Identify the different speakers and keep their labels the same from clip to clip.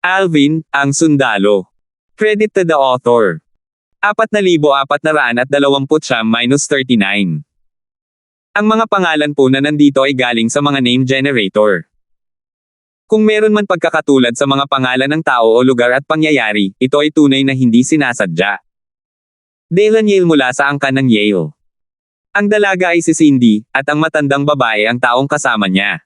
Speaker 1: Alvin, ang sundalo. Credit to the author. 4,429-39. Ang mga pangalan po na nandito ay galing sa mga name generator. Kung meron man pagkakatulad sa mga pangalan ng tao o lugar at pangyayari, ito ay tunay na hindi sinasadya. Dylan Yale mula sa angkan ng Yale. Ang dalaga ay si Cindy, at ang matandang babae ang taong kasama niya.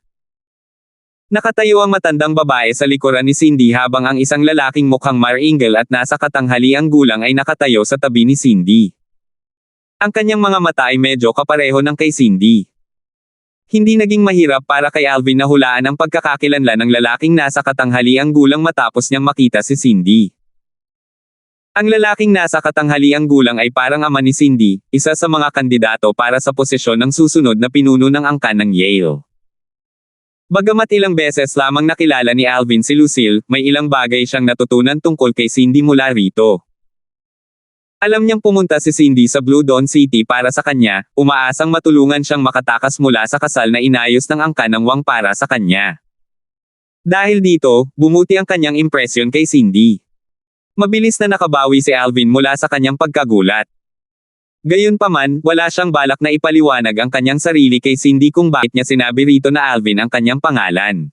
Speaker 1: Nakatayo ang matandang babae sa likuran ni Cindy habang ang isang lalaking mukhang maringal at nasa katanghaliang gulang ay nakatayo sa tabi ni Cindy. Ang kanyang mga mata ay medyo kapareho ng kay Cindy. Hindi naging mahirap para kay Alvin na hulaan ang pagkakakilanlan ng lalaking nasa katanghaliang gulang matapos niyang makita si Cindy. Ang lalaking nasa katanghaliang gulang ay parang ama ni Cindy, isa sa mga kandidato para sa posisyon ng susunod na pinuno ng angkan ng Yale. Bagamat ilang beses lamang nakilala ni Alvin si Lucille, may ilang bagay siyang natutunan tungkol kay Cindy mula rito. Alam niyang pumunta si Cindy sa Blue Dawn City para sa kanya, umaasang matulungan siyang makatakas mula sa kasal na inayos ng angkan ng Wang para sa kanya. Dahil dito, bumuti ang kanyang impresyon kay Cindy. Mabilis na nakabawi si Alvin mula sa kanyang pagkagulat. Gayunpaman, wala siyang balak na ipaliwanag ang kanyang sarili kay Cindy kung bakit niya sinabi rito na Alvin ang kanyang pangalan.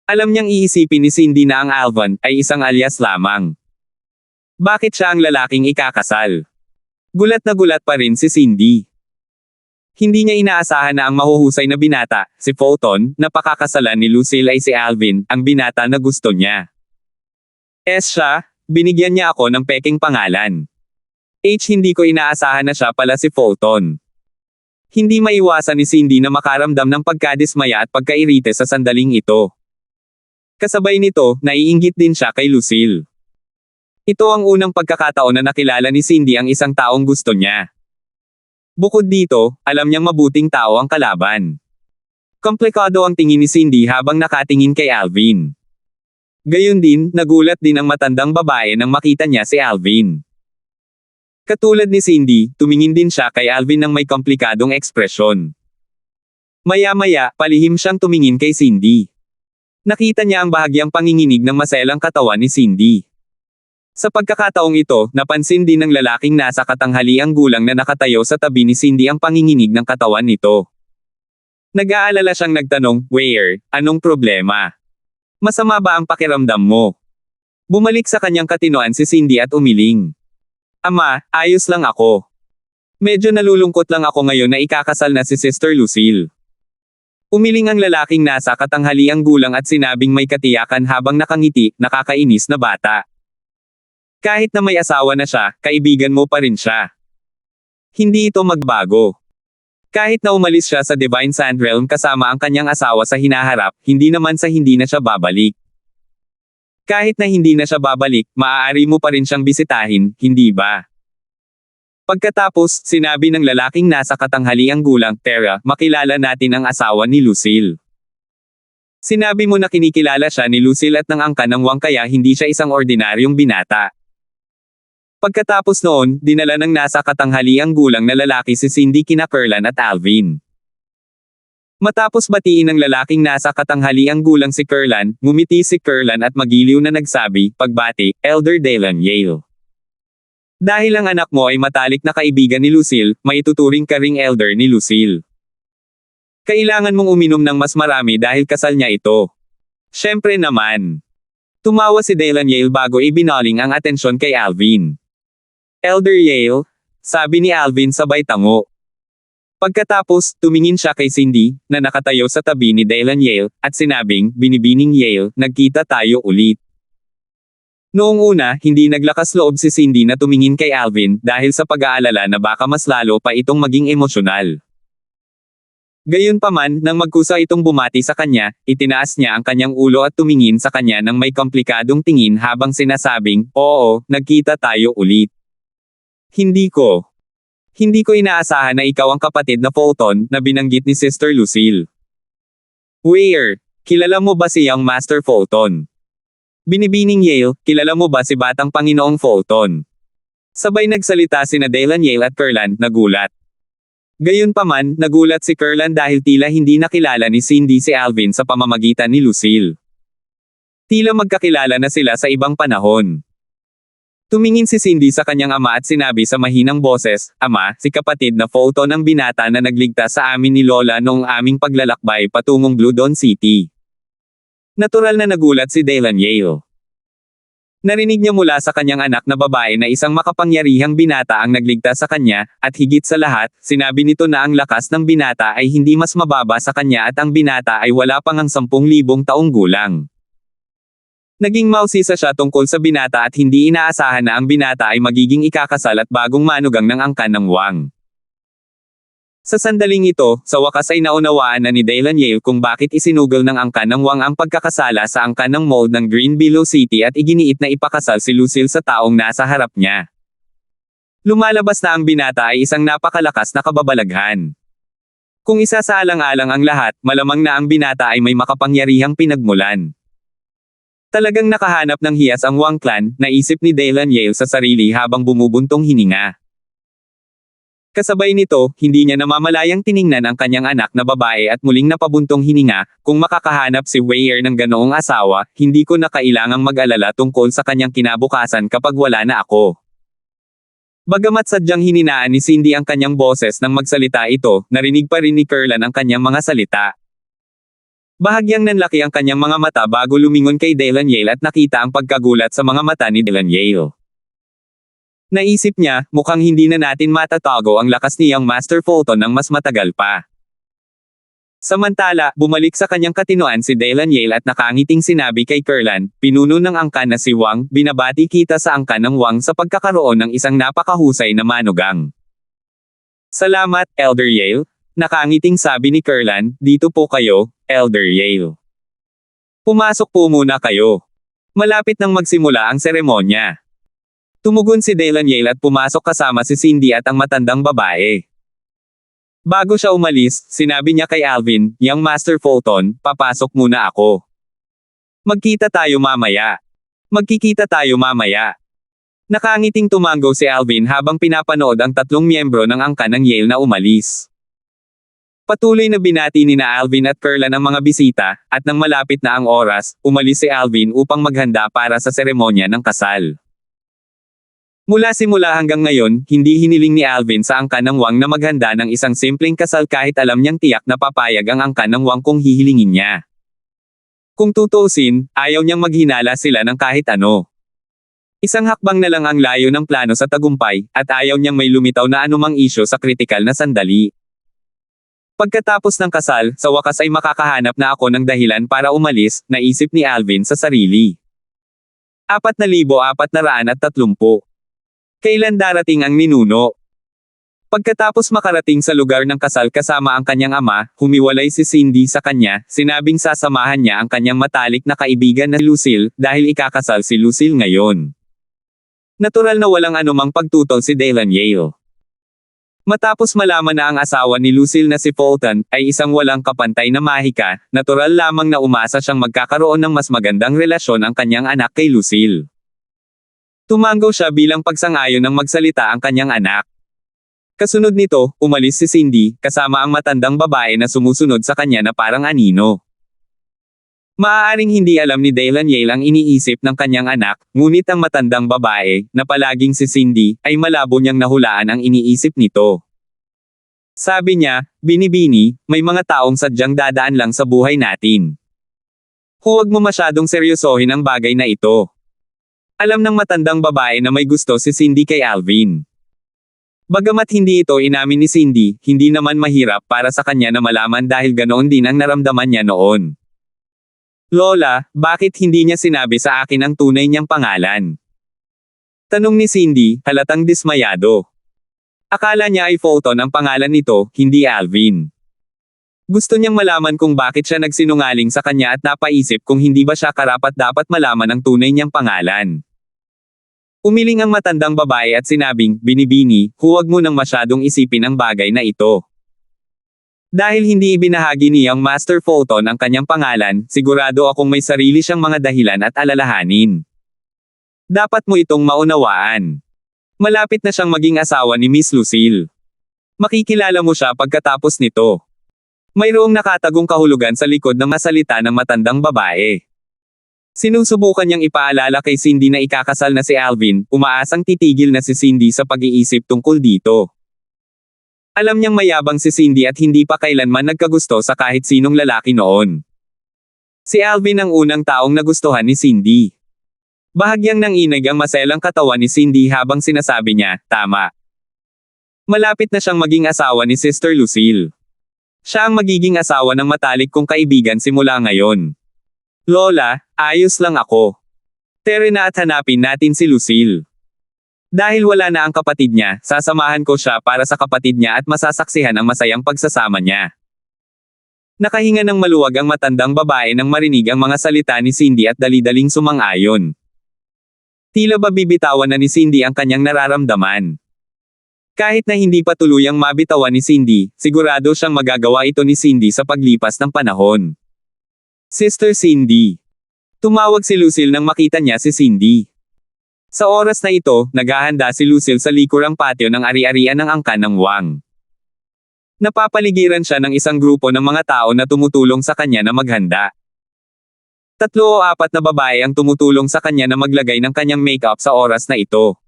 Speaker 1: Alam niyang iisipin ni Cindy na ang Alvin ay isang alias lamang. Bakit siya ang lalaking ikakasal? Gulat na gulat pa rin si Cindy. Hindi niya inaasahan na ang mahuhusay na binata, si Fulton, na pakakasalan ni Lucille ay si Alvin, ang binata na gusto niya. Siya, binigyan niya ako ng peking pangalan. Hindi ko inaasahan na siya pala si Fulton. Hindi maiwasan ni Cindy na makaramdam ng pagkadismaya at pagkairite sa sandaling ito. Kasabay nito, naiinggit din siya kay Lucille. Ito ang unang pagkakataon na nakilala ni Cindy ang isang taong gusto niya. Bukod dito, alam niyang mabuting tao ang kalaban. Komplikado ang tingin ni Cindy habang nakatingin kay Alvin. Gayon din, nagulat din ang matandang babae nang makita niya si Alvin. Katulad ni Cindy, tumingin din siya kay Alvin ng may komplikadong ekspresyon. Maya-maya, palihim siyang tumingin kay Cindy. Nakita niya ang bahagyang panginginig ng maselang katawan ni Cindy. Sa pagkakataong ito, napansin din ng lalaking nasa katanghaliang gulang na nakatayo sa tabi ni Cindy ang panginginig ng katawan nito. Nag-aalala siyang nagtanong, "Where? Anong problema? Masama ba ang pakiramdam mo?" Bumalik sa kanyang katinoan si Cindy at umiling. "Ama, ayos lang ako. Medyo nalulungkot lang ako ngayon na ikakasal na si Sister Lucille." Umiling ang lalaking nasa katanghaliang gulang at sinabing may katiyakan habang nakangiti, nakakainis na bata. "Kahit na may asawa na siya, kaibigan mo pa rin siya. Hindi ito magbago. Kahit na umalis siya sa Divine Sand Realm kasama ang kanyang asawa sa hinaharap, hindi naman sa hindi na siya babalik. Kahit na hindi na siya babalik, maaari mo pa rin siyang bisitahin, hindi ba?" Pagkatapos, sinabi ng lalaking nasa katanghaliang gulang, "Tara, makilala natin ang asawa ni Lucille." Sinabi mo na kinikilala siya ni Lucille at ng angkan ng Wang kaya hindi siya isang ordinaryong binata. Pagkatapos noon, dinala ng nasa katanghaliang gulang na lalaki si Cindy kina Kerlan at Alvin. Matapos batiin ng lalaking nasa katanghaliang gulang si Kerlan, ngumiti si Kerlan at magiliw na nagsabi, pagbati, "Elder Dylan Yale. Dahil ang anak mo ay matalik na kaibigan ni Lucille, maituturing ka ring elder ni Lucille. Kailangan mong uminom ng mas marami dahil kasal niya ito." Siyempre naman. Tumawa si Dylan Yale bago ibinaling ang atensyon kay Alvin. "Elder Yale?" sabi ni Alvin sabay tango. Pagkatapos, tumingin siya kay Cindy, na nakatayo sa tabi ni Dylan Yale, at sinabing, "Binibining Yale, nagkita tayo ulit." Noong una, hindi naglakas loob si Cindy na tumingin kay Alvin, dahil sa pag-aalala na baka mas lalo pa itong maging emosyonal. Gayunpaman, nang magkusa itong bumati sa kanya, itinaas niya ang kanyang ulo at tumingin sa kanya ng may komplikadong tingin habang sinasabing, "Oo, nagkita tayo ulit. Hindi ko inaasahan na ikaw ang kapatid na Fulton, na binanggit ni Sister Lucille. Where? Kilala mo ba si Young Master Fulton? Binibining Yale, kilala mo ba si Batang Panginoong Fulton?" Sabay nagsalita sina Dylan Yale at Kerlan, nagulat. Gayunpaman, nagulat si Kerlan dahil tila hindi nakilala ni Cindy si Alvin sa pamamagitan ni Lucille. Tila magkakilala na sila sa ibang panahon. Tumingin si Cindy sa kanyang ama at sinabi sa mahinang boses, "Ama, si kapatid na Fulton ang binata na nagligtas sa amin ni Lola noong aming paglalakbay patungong Blue Dawn City." Natural na nagulat si Delanyale. Narinig niya mula sa kanyang anak na babae na isang makapangyarihang binata ang nagligtas sa kanya, at higit sa lahat, sinabi nito na ang lakas ng binata ay hindi mas mababa sa kanya at ang binata ay wala pang ang 10,000 taong gulang. Naging mausisa siya tungkol sa binata at hindi inaasahan na ang binata ay magiging ikakasal at bagong manugang ng angkan ng Wang. Sa sandaling ito, sa wakas ay naunawaan na ni Delanyale kung bakit isinugol ng angkan ng Wang ang pagkakasala sa angkan ng mold ng Green Billow City at iginiit na ipakasal si Lucille sa taong nasa harap niya. Lumalabas na ang binata ay isang napakalakas na kababalaghan. Kung isa sa alang-alang ang lahat, malamang na ang binata ay may makapangyarihang pinagmulan. Talagang nakahanap ng hiyas ang Wang clan, naisip ni Delanyale sa sarili habang bumubuntong hininga. Kasabay nito, hindi niya namamalayang tiningnan ang kanyang anak na babae at muling napabuntong hininga, kung makakahanap si Weir ng ganoong asawa, hindi ko na kailangang mag-alala tungkol sa kanyang kinabukasan kapag wala na ako. Bagamat sadyang hininaan ni Cindy ang kanyang boses nang magsalita ito, narinig pa rin ni Curlan ang kanyang mga salita. Bahagyang nanlaki ang kanyang mga mata bago lumingon kay Delanyale at nakita ang pagkagulat sa mga mata ni Delanyale. Naisip niya, mukhang hindi na natin matatago ang lakas niyang Master Fulton ng mas matagal pa. Samantala, bumalik sa kanyang katinoan si Delanyale at nakangiting sinabi kay Curlan, "Pinuno ng angkan na si Wang, binabati kita sa angkan ng Wang sa pagkakaroon ng isang napakahusay na manugang." "Salamat, Elder Yale." Nakangiting sabi ni Curlan, "Dito po kayo, Elder Yale. Pumasok po muna kayo. Malapit nang magsimula ang seremonya." Tumugon si Delanyale at pumasok kasama si Cindy at ang matandang babae. Bago siya umalis, sinabi niya kay Alvin, "Young Master Fulton, papasok muna ako. Magkita tayo mamaya." "Magkikita tayo mamaya." Nakangiting tumango si Alvin habang pinapanood ang tatlong miyembro ng angkan ng Yale na umalis. Patuloy na binati ni na Alvin at Curlan ang mga bisita, at nang malapit na ang oras, umalis si Alvin upang maghanda para sa seremonya ng kasal. Mula simula hanggang ngayon, hindi hiniling ni Alvin sa angkan ng Wang na maghanda ng isang simpleng kasal kahit alam niyang tiyak na papayag ang angkan ng Wang kung hihilingin niya. Kung tutuusin, ayaw niyang maghinala sila ng kahit ano. Isang hakbang na lang ang layo ng plano sa tagumpay, at ayaw niyang may lumitaw na anumang isyu sa kritikal na sandali. Pagkatapos ng kasal, sa wakas ay makakahanap na ako ng dahilan para umalis, naisip ni Alvin sa sarili. 4,430. Kailan darating ang ninuno? Pagkatapos makarating sa lugar ng kasal kasama ang kanyang ama, humiwalay si Cindy sa kanya, sinabing sasamahan niya ang kanyang matalik na kaibigan na Lucille, dahil ikakasal si Lucille ngayon. Natural na walang anumang pagtutol si Delanyale. Matapos malaman na ang asawa ni Lucille na si Fulton, ay isang walang kapantay na mahika, natural lamang na umasa siyang magkakaroon ng mas magandang relasyon ang kanyang anak kay Lucille. Tumango siya bilang pagsang-ayon ng magsalita ang kanyang anak. Kasunod nito, umalis si Cindy, kasama ang matandang babae na sumusunod sa kanya na parang anino. Maaaring hindi alam ni Delanyale ang iniisip ng kanyang anak, ngunit ang matandang babae, na palaging si Cindy, ay malabo niyang nahulaan ang iniisip nito. Sabi niya, "Binibini, may mga taong sadyang dadaan lang sa buhay natin. Huwag mo masyadong seryosohin ang bagay na ito." Alam ng matandang babae na may gusto si Cindy kay Alvin. Bagamat hindi ito inamin ni Cindy, hindi naman mahirap para sa kanya na malaman dahil ganoon din ang naramdaman niya noon. "Lola, bakit hindi niya sinabi sa akin ang tunay niyang pangalan?" Tanong ni Cindy, halatang dismayado. Akala niya ay Fulton ang pangalan nito, hindi Alvin. Gusto niyang malaman kung bakit siya nagsinungaling sa kanya at napaisip kung hindi ba siya karapat-dapat malaman ang tunay niyang pangalan. Umiling ang matandang babae at sinabing, "Binibini, huwag mo nang masyadong isipin ang bagay na ito. Dahil hindi ibinahagi ni Young Master Fulton ang kanyang pangalan, sigurado akong may sarili siyang mga dahilan at alalahanin. Dapat mo itong maunawaan. Malapit na siyang maging asawa ni Miss Lucille. Makikilala mo siya pagkatapos nito." Mayroong nakatagong kahulugan sa likod ng masalita ng matandang babae. Sinusubukan niyang ipaalala kay Cindy na ikakasal na si Alvin, umaasang titigil na si Cindy sa pag-iisip tungkol dito. Alam niyang mayabang si Cindy at hindi pa kailanman nagkagusto sa kahit sinong lalaki noon. Si Alvin ang unang taong nagustuhan ni Cindy. Bahagyang nanginig ang maselang katawan ni Cindy habang sinasabi niya, tama. Malapit na siyang maging asawa ni Sister Lucille. Siya ang magiging asawa ng matalik kong kaibigan simula ngayon. Lola, ayos lang ako. Tere na at hanapin natin si Lucille. Dahil wala na ang kapatid niya, sasamahan ko siya para sa kapatid niya at masasaksihan ang masayang pagsasama niya. Nakahinga ng maluwag ang matandang babae nang marinig ang mga salita ni Cindy at dali-daling sumang-ayon. Tila ba bibitawan na ni Cindy ang kanyang nararamdaman. Kahit na hindi pa tuluyang mabitawan ni Cindy, sigurado siyang magagawa ito ni Cindy sa paglipas ng panahon. Sister Cindy. Tumawag si Lucille nang makita niya si Cindy. Sa oras na ito, naghahanda si Lucille sa likurang patio ng ari-arian ng angkan ng Wang. Napapaligiran siya ng isang grupo ng mga tao na tumutulong sa kanya na maghanda. 3 o 4 na babae ang tumutulong sa kanya na maglagay ng kanyang makeup sa oras na ito.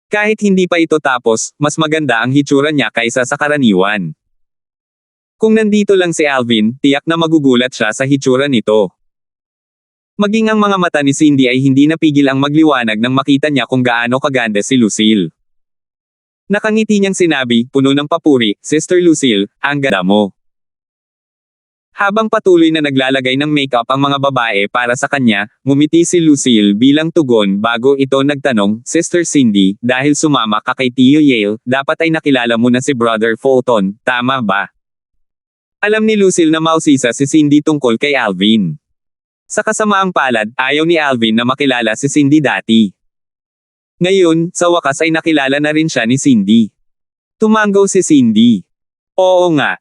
Speaker 1: Kahit hindi pa ito tapos, mas maganda ang hitsura niya kaysa sa karaniwan. Kung nandito lang si Alvin, tiyak na magugulat siya sa hitsura nito. Maging ang mga mata ni Cindy ay hindi napigil ang magliwanag nang makita niya kung gaano kaganda si Lucille. Nakangiti niyang sinabi, puno ng papuri, Sister Lucille, ang ganda mo. Habang patuloy na naglalagay ng makeup ang mga babae para sa kanya, ngumiti si Lucille bilang tugon bago ito nagtanong, Sister Cindy, dahil sumama ka kay Tio Yale, dapat ay nakilala mo na si Brother Fulton, tama ba? Alam ni Lucille na mausisa si Cindy tungkol kay Alvin. Sa kasamaang palad, ayaw ni Alvin na makilala si Cindy dati. Ngayon, sa wakas ay nakilala na rin siya ni Cindy. Tumanggaw si Cindy. Oo nga.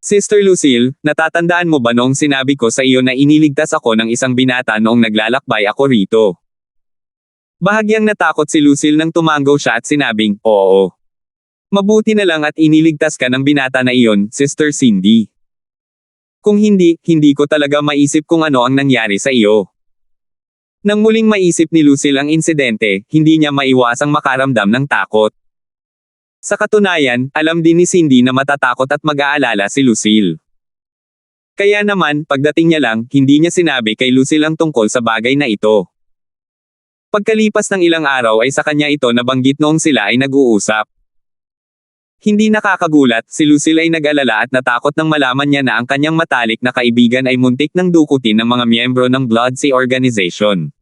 Speaker 1: Sister Lucille, natatandaan mo ba noong sinabi ko sa iyo na iniligtas ako ng isang binata noong naglalakbay ako rito? Bahagyang natakot si Lucille nang tumanggaw siya at sinabing, oo. Mabuti na lang at iniligtas ka ng binata na iyon, Sister Cindy. Kung hindi, hindi ko talaga maisip kung ano ang nangyari sa iyo. Nang muling maisip ni Lucille ang insidente, hindi niya maiwasang makaramdam ng takot. Sa katunayan, alam din ni Cindy na matatakot at mag-aalala si Lucille. Kaya naman, pagdating niya lang, hindi niya sinabi kay Lucille ang tungkol sa bagay na ito. Pagkalipas ng ilang araw ay sa kanya ito nabanggit noong sila ay nag-uusap. Hindi nakakagulat, si Lucille ay nag-alala at natakot nang malaman niya na ang kanyang matalik na kaibigan ay muntik ng dukutin ng mga miyembro ng Blood Sea Organization.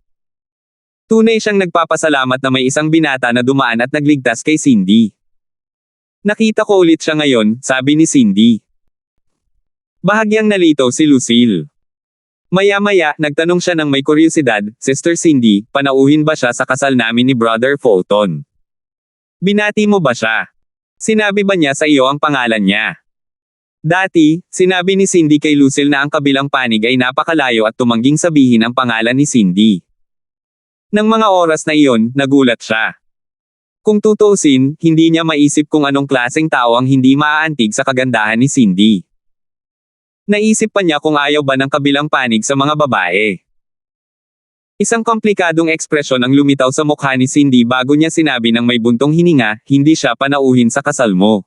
Speaker 1: Tunay siyang nagpapasalamat na may isang binata na dumaan at nagligtas kay Cindy. Nakita ko ulit siya ngayon, sabi ni Cindy. Bahagyang nalitaw si Lucille. Maya-maya, nagtanong siya ng may kuryosidad, Sister Cindy, panauhin ba siya sa kasal namin ni Brother Fulton? Binati mo ba siya? Sinabi ba niya sa iyo ang pangalan niya? Dati, sinabi ni Cindy kay Lucille na ang kabilang panig ay napakalayo at tumangging sabihin ang pangalan ni Cindy. Nang mga oras na iyon, nagulat siya. Kung tutuusin, hindi niya maisip kung anong klaseng tao ang hindi maaantig sa kagandahan ni Cindy. Naisip pa niya kung ayaw ba ng kabilang panig sa mga babae. Isang komplikadong ekspresyon ang lumitaw sa mukha ni Cindy bago niya sinabi ng may buntong hininga, hindi siya panauhin sa kasal mo.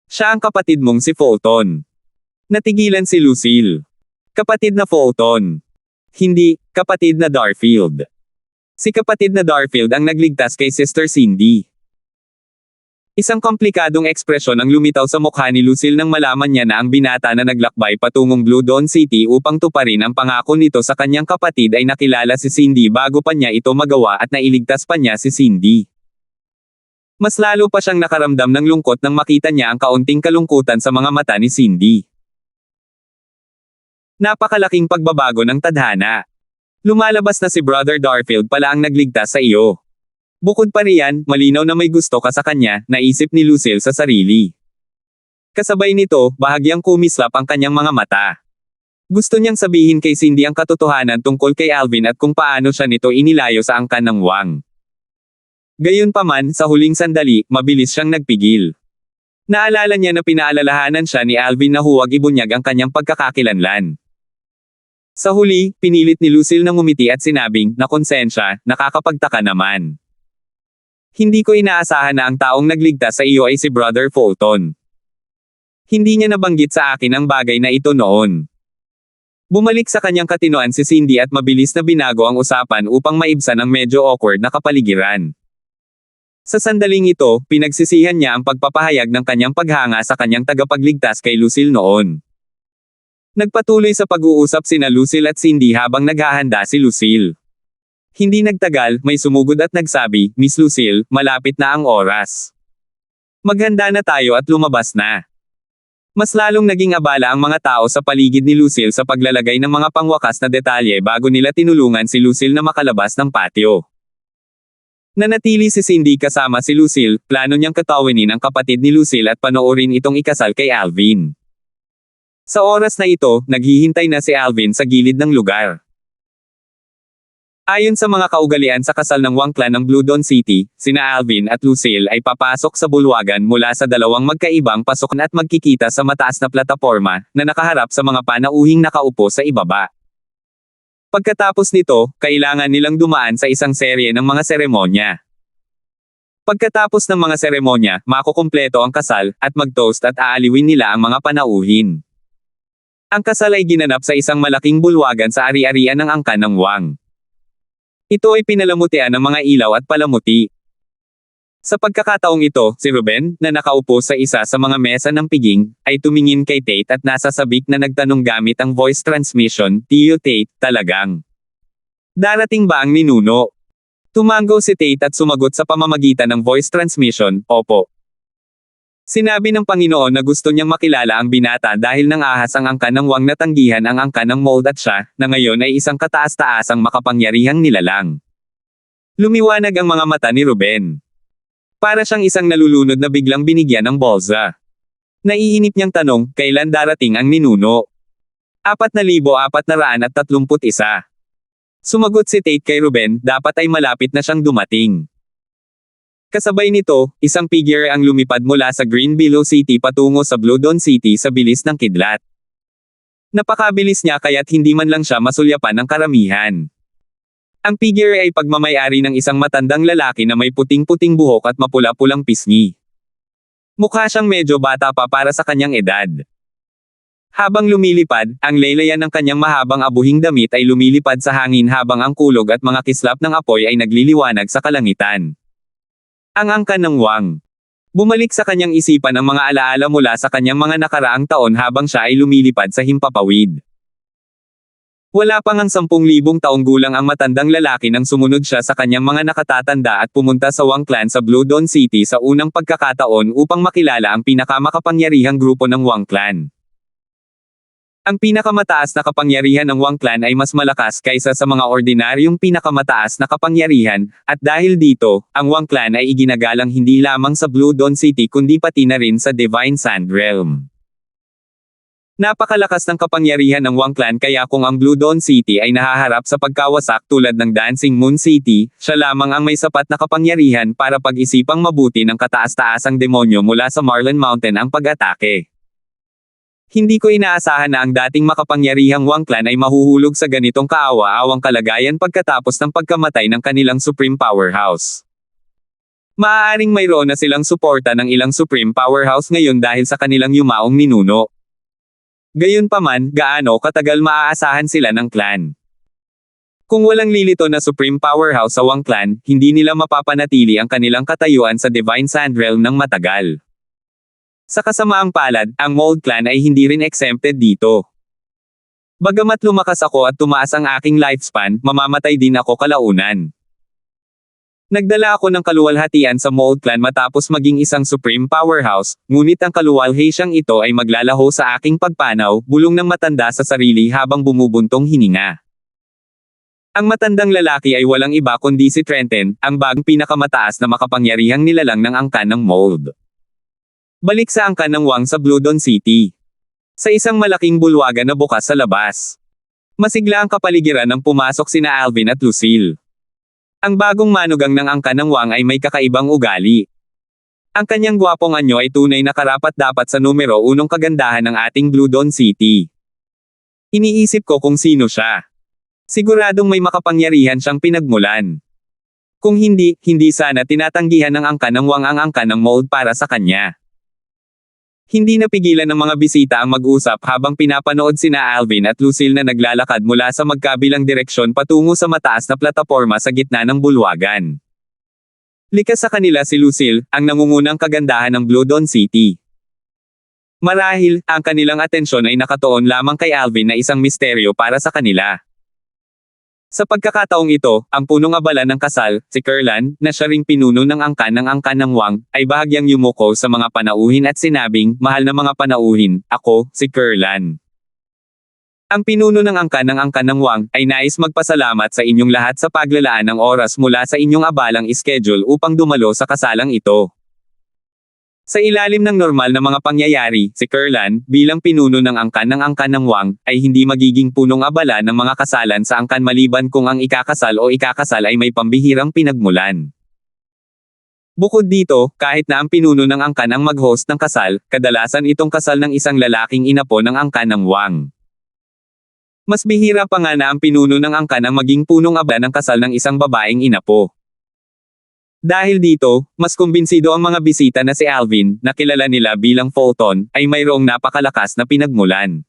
Speaker 1: Siya ang kapatid mong si Fulton. Natigilan si Lucille. Kapatid na Fulton. Hindi, kapatid na Darfield. Si kapatid na Darfield ang nagligtas kay Sister Cindy. Isang komplikadong ekspresyon ang lumitaw sa mukha ni Lucille nang malaman niya na ang binata na naglakbay patungong Blue Dawn City upang tuparin ang pangako nito sa kanyang kapatid ay nakilala si Cindy bago pa niya ito magawa at nailigtas pa niya si Cindy. Mas lalo pa siyang nakaramdam ng lungkot nang makita niya ang kaunting kalungkutan sa mga mata ni Cindy. Napakalaking pagbabago ng tadhana. Lumalabas na si Brother Darfield pala ang nagligtas sa iyo. Bukod pa riyan, malinaw na may gusto ka sa kanya, naisip ni Lucille sa sarili. Kasabay nito, bahagyang kumislap ang kanyang mga mata. Gusto niyang sabihin kay Cindy ang katotohanan tungkol kay Alvin at kung paano siya nito inilayo sa angkan ng Wang. Gayunpaman, sa huling sandali, mabilis siyang nagpigil. Naalala niya na pinaalalahanan siya ni Alvin na huwag ibunyag ang kanyang pagkakakilanlan. Sa huli, pinilit ni Lucille na ngumiti at sinabing, na konsensya, nakakapagtaka naman. Hindi ko inaasahan na ang taong nagligtas sa iyo ay si Brother Fulton. Hindi niya nabanggit sa akin ang bagay na ito noon. Bumalik sa kanyang katinoan si Cindy at mabilis na binago ang usapan upang maibsan ang medyo awkward na kapaligiran. Sa sandaling ito, pinagsisihan niya ang pagpapahayag ng kanyang paghanga sa kanyang tagapagligtas kay Lucille noon. Nagpatuloy sa pag-uusap sina Lucille at Cindy habang naghahanda si Lucille. Hindi nagtagal, may sumugod at nagsabi, Miss Lucille, malapit na ang oras. Maghanda na tayo at lumabas na. Mas lalong naging abala ang mga tao sa paligid ni Lucille sa paglalagay ng mga pangwakas na detalye bago nila tinulungan si Lucille na makalabas ng patio. Nanatili si Cindy kasama si Lucille, plano niyang katawinin ang kapatid ni Lucille at panoorin itong ikasal kay Alvin. Sa oras na ito, naghihintay na si Alvin sa gilid ng lugar. Ayon sa mga kaugalian sa kasal ng Wang clan ng Blue Dawn City, sina Alvin at Lucille ay papasok sa bulwagan mula sa dalawang magkaibang pasokan at magkikita sa mataas na plataporma na nakaharap sa mga panauhing nakaupo sa ibaba. Pagkatapos nito, kailangan nilang dumaan sa isang serye ng mga seremonya. Pagkatapos ng mga seremonya, makukumpleto ang kasal, at mag-toast at aaliwin nila ang mga panauhin. Ang kasal ay ginanap sa isang malaking bulwagan sa ari-arian ng angkan ng Wang. Ito ay pinalamutian ng mga ilaw at palamuti. Sa pagkakataong ito, si Ruben, na nakaupo sa isa sa mga mesa ng piging, ay tumingin kay Tate at nasa sabik na nagtanong gamit ang voice transmission, Tio Tate, talagang. Darating ba ang ninuno? Tumango si Tate at sumagot sa pamamagitan ng voice transmission, opo. Sinabi ng Panginoon na gusto niyang makilala ang binata dahil nang ahas ang angkan ng Wang na tanggihan ang angkan ng mold at siya, na ngayon ay isang kataas-taasang makapangyarihang nilalang. Lumiwanag ang mga mata ni Ruben. Para siyang isang nalulunod na biglang binigyan ng bolsa. Naiinip niyang tanong, kailan darating ang ninuno? 4,431. Sumagot si Tate kay Ruben, dapat ay malapit na siyang dumating. Kasabay nito, isang figure ang lumipad mula sa Green Billow City patungo sa Blue Dawn City sa bilis ng kidlat. Napakabilis niya kaya't hindi man lang siya masulyapan ng karamihan. Ang figure ay pagmamayari ng isang matandang lalaki na may puting-puting buhok at mapula-pulang pisngi. Mukha siyang medyo bata pa para sa kanyang edad. Habang lumilipad, ang laylayan ng kanyang mahabang abuhing damit ay lumilipad sa hangin habang ang kulog at mga kislap ng apoy ay nagliliwanag sa kalangitan. Ang angkan ng Wang. Bumalik sa kanyang isipan ang mga alaala mula sa kanyang mga nakaraang taon habang siya ay lumilipad sa himpapawid. Wala pang ang 10,000 taong gulang ang matandang lalaki nang sumunod siya sa kanyang mga nakatatanda at pumunta sa Wang clan sa Blue Dawn City sa unang pagkakataon upang makilala ang pinakamakapangyarihang grupo ng Wang clan. Ang pinakamataas na kapangyarihan ng Wang clan ay mas malakas kaysa sa mga ordinaryong pinakamataas na kapangyarihan, at dahil dito, ang Wang clan ay iginagalang hindi lamang sa Blue Dawn City kundi pati na rin sa Divine Sand Realm. Napakalakas ng kapangyarihan ng Wang clan kaya kung ang Blue Dawn City ay nahaharap sa pagkawasak tulad ng Dancing Moon City, siya lamang ang may sapat na kapangyarihan para pag-isipang mabuti ng kataas-taasang demonyo mula sa Marlin Mountain ang pag-atake. Hindi ko inaasahan na ang dating makapangyarihang Wang clan ay mahuhulog sa ganitong kaawa-awang kalagayan pagkatapos ng pagkamatay ng kanilang Supreme Powerhouse. Maaaring mayroon na silang suporta ng ilang Supreme Powerhouse ngayon dahil sa kanilang yumaong ninuno. Gayunpaman, gaano katagal maaasahan sila ng clan? Kung walang lilito na Supreme Powerhouse sa Wang clan, hindi nila mapapanatili ang kanilang katayuan sa Divine Sand Realm ng matagal. Sa kasamaang palad, ang Mold clan ay hindi rin exempted dito. Bagamat lumakas ako at tumaas ang aking lifespan, mamamatay din ako kalaunan. Nagdala ako ng kaluwalhatian sa Mold clan matapos maging isang Supreme Powerhouse, ngunit ang kaluwalhasyang ito ay maglalaho sa aking pagpanaw, bulong ng matanda sa sarili habang bumubuntong hininga. Ang matandang lalaki ay walang iba kundi si Trenton, ang bagong pinakamataas na makapangyarihang nilalang ng angkan ng Mold. Balik sa angkan ng Wang sa Blue Dawn City. Sa isang malaking bulwagan na bukas sa labas. Masigla ang kapaligiran nang pumasok sina Alvin at Lucille. Ang bagong manugang ng angkan ng Wang ay may kakaibang ugali. Ang kanyang gwapong anyo ay tunay na karapat-dapat sa numero 1 kagandahan ng ating Blue Dawn City. Iniisip ko kung sino siya. Siguradong may makapangyarihan siyang pinagmulan. Kung hindi, hindi sana tinatanggihan ng angkan ng Wang ang angkan ng mold para sa kanya. Hindi napigilan ng mga bisita ang mag-usap habang pinapanood sina Alvin at Lucille na naglalakad mula sa magkabilang direksyon patungo sa mataas na plataporma sa gitna ng bulwagan. Likas sa kanila si Lucille, ang nangungunang kagandahan ng Blue Dawn City. Marahil, ang kanilang atensyon ay nakatuon lamang kay Alvin na isang misteryo para sa kanila. Sa pagkakataong ito, ang punong abala ng kasal, si Kerlan, na siya ring pinuno ng angkan ng Wang, ay bahagyang yumuko sa mga panauhin at sinabing, "Mahal na mga panauhin, ako, si Kerlan. Ang pinuno ng angkan ng Wang, ay nais magpasalamat sa inyong lahat sa paglalaan ng oras mula sa inyong abalang schedule upang dumalo sa kasalang ito." Sa ilalim ng normal na mga pangyayari, si Kerlan, bilang pinuno ng angkan ng Wang, ay hindi magiging punong abala ng mga kasalan sa angkan maliban kung ang ikakasal ay may pambihirang pinagmulan. Bukod dito, kahit na ang pinuno ng angkan ang mag-host ng kasal, kadalasan itong kasal ng isang lalaking inapo ng angkan ng Wang. Mas bihira pa nga na ang pinuno ng angkan ang maging punong abala ng kasal ng isang babaeng inapo. Dahil dito, mas kumbinsido ang mga bisita na si Alvin, na kilala nila bilang Fulton, ay mayroong napakalakas na pinagmulan.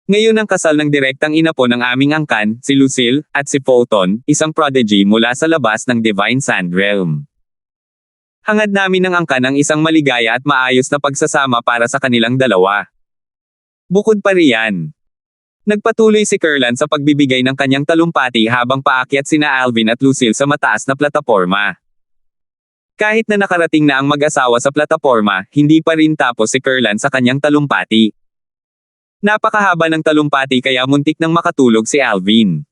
Speaker 1: Ngayon ang kasal ng direktang inapo ng aming angkan, si Lucille, at si Fulton, isang prodigy mula sa labas ng Divine Sand Realm. Hangad namin ng angkan ang isang maligaya at maayos na pagsasama para sa kanilang dalawa. Bukod pa riyan, nagpatuloy si Kerlan sa pagbibigay ng kanyang talumpati habang paakyat sina Alvin at Lucille sa mataas na plataporma. Kahit na nakarating na ang mag-asawa sa plataporma, hindi pa rin tapos si Kerlan sa kanyang talumpati. Napakahaba ng talumpati kaya muntik nang makatulog si Alvin.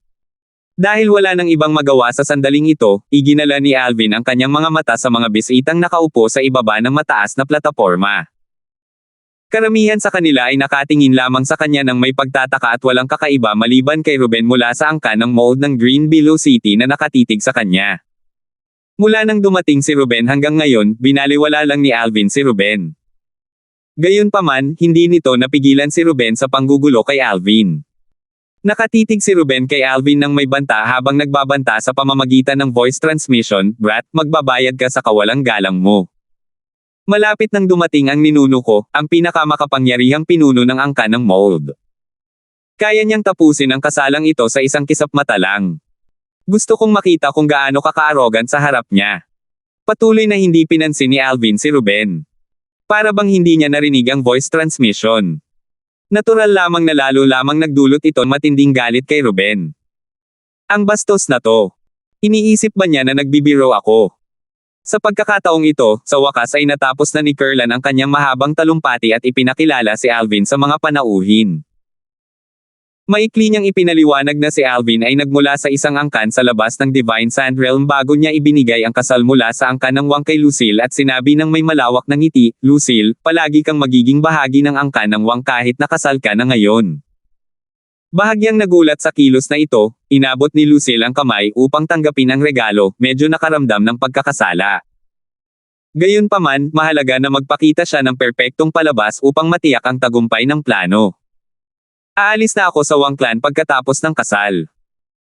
Speaker 1: Dahil wala nang ibang magawa sa sandaling ito, iginala ni Alvin ang kanyang mga mata sa mga bisitang nakaupo sa ibaba ng mataas na plataporma. Karamihan sa kanila ay nakatingin lamang sa kanya ng may pagtataka at walang kakaiba maliban kay Ruben mula sa angkan ng mold ng Green Billow City na nakatitig sa kanya. Mula nang dumating si Ruben hanggang ngayon, binaliwala lang ni Alvin si Ruben. Gayunpaman, hindi nito napigilan si Ruben sa panggugulo kay Alvin. Nakatitig si Ruben kay Alvin nang may banta habang nagbabanta sa pamamagitan ng voice transmission, "Brat, magbabayad ka sa kawalang galang mo." Malapit nang dumating ang ninuno ko, ang pinakamakapangyarihang pinuno ng angkan ng mold. Kaya niyang tapusin ang kasalang ito sa isang kisap mata lang. Gusto kong makita kung gaano kaka-arrogant sa harap niya. Patuloy na hindi pinansin ni Alvin si Ruben. Para bang hindi niya narinig ang voice transmission. Natural lamang na lalo lamang nagdulot ito matinding galit kay Ruben. Ang bastos na to. Iniisip ba niya na nagbibiro ako? Sa pagkakataong ito, sa wakas ay natapos na ni Kerlan ang kanyang mahabang talumpati at ipinakilala si Alvin sa mga panauhin. Maikli niyang ipinaliwanag na si Alvin ay nagmula sa isang angkan sa labas ng Divine Sand Realm bago niya ibinigay ang kasal mula sa angkan ng Wang kay Lucille at sinabi ng may malawak na ngiti, "Lucille, palagi kang magiging bahagi ng angkan ng Wang kahit nakasal ka na ngayon." Bahagyang nagulat sa kilos na ito, inabot ni Lucille ang kamay upang tanggapin ang regalo, medyo nakaramdam ng pagkakasala. Gayunpaman, mahalaga na magpakita siya ng perpektong palabas upang matiyak ang tagumpay ng plano. "Aalis na ako sa Wang Clan pagkatapos ng kasal."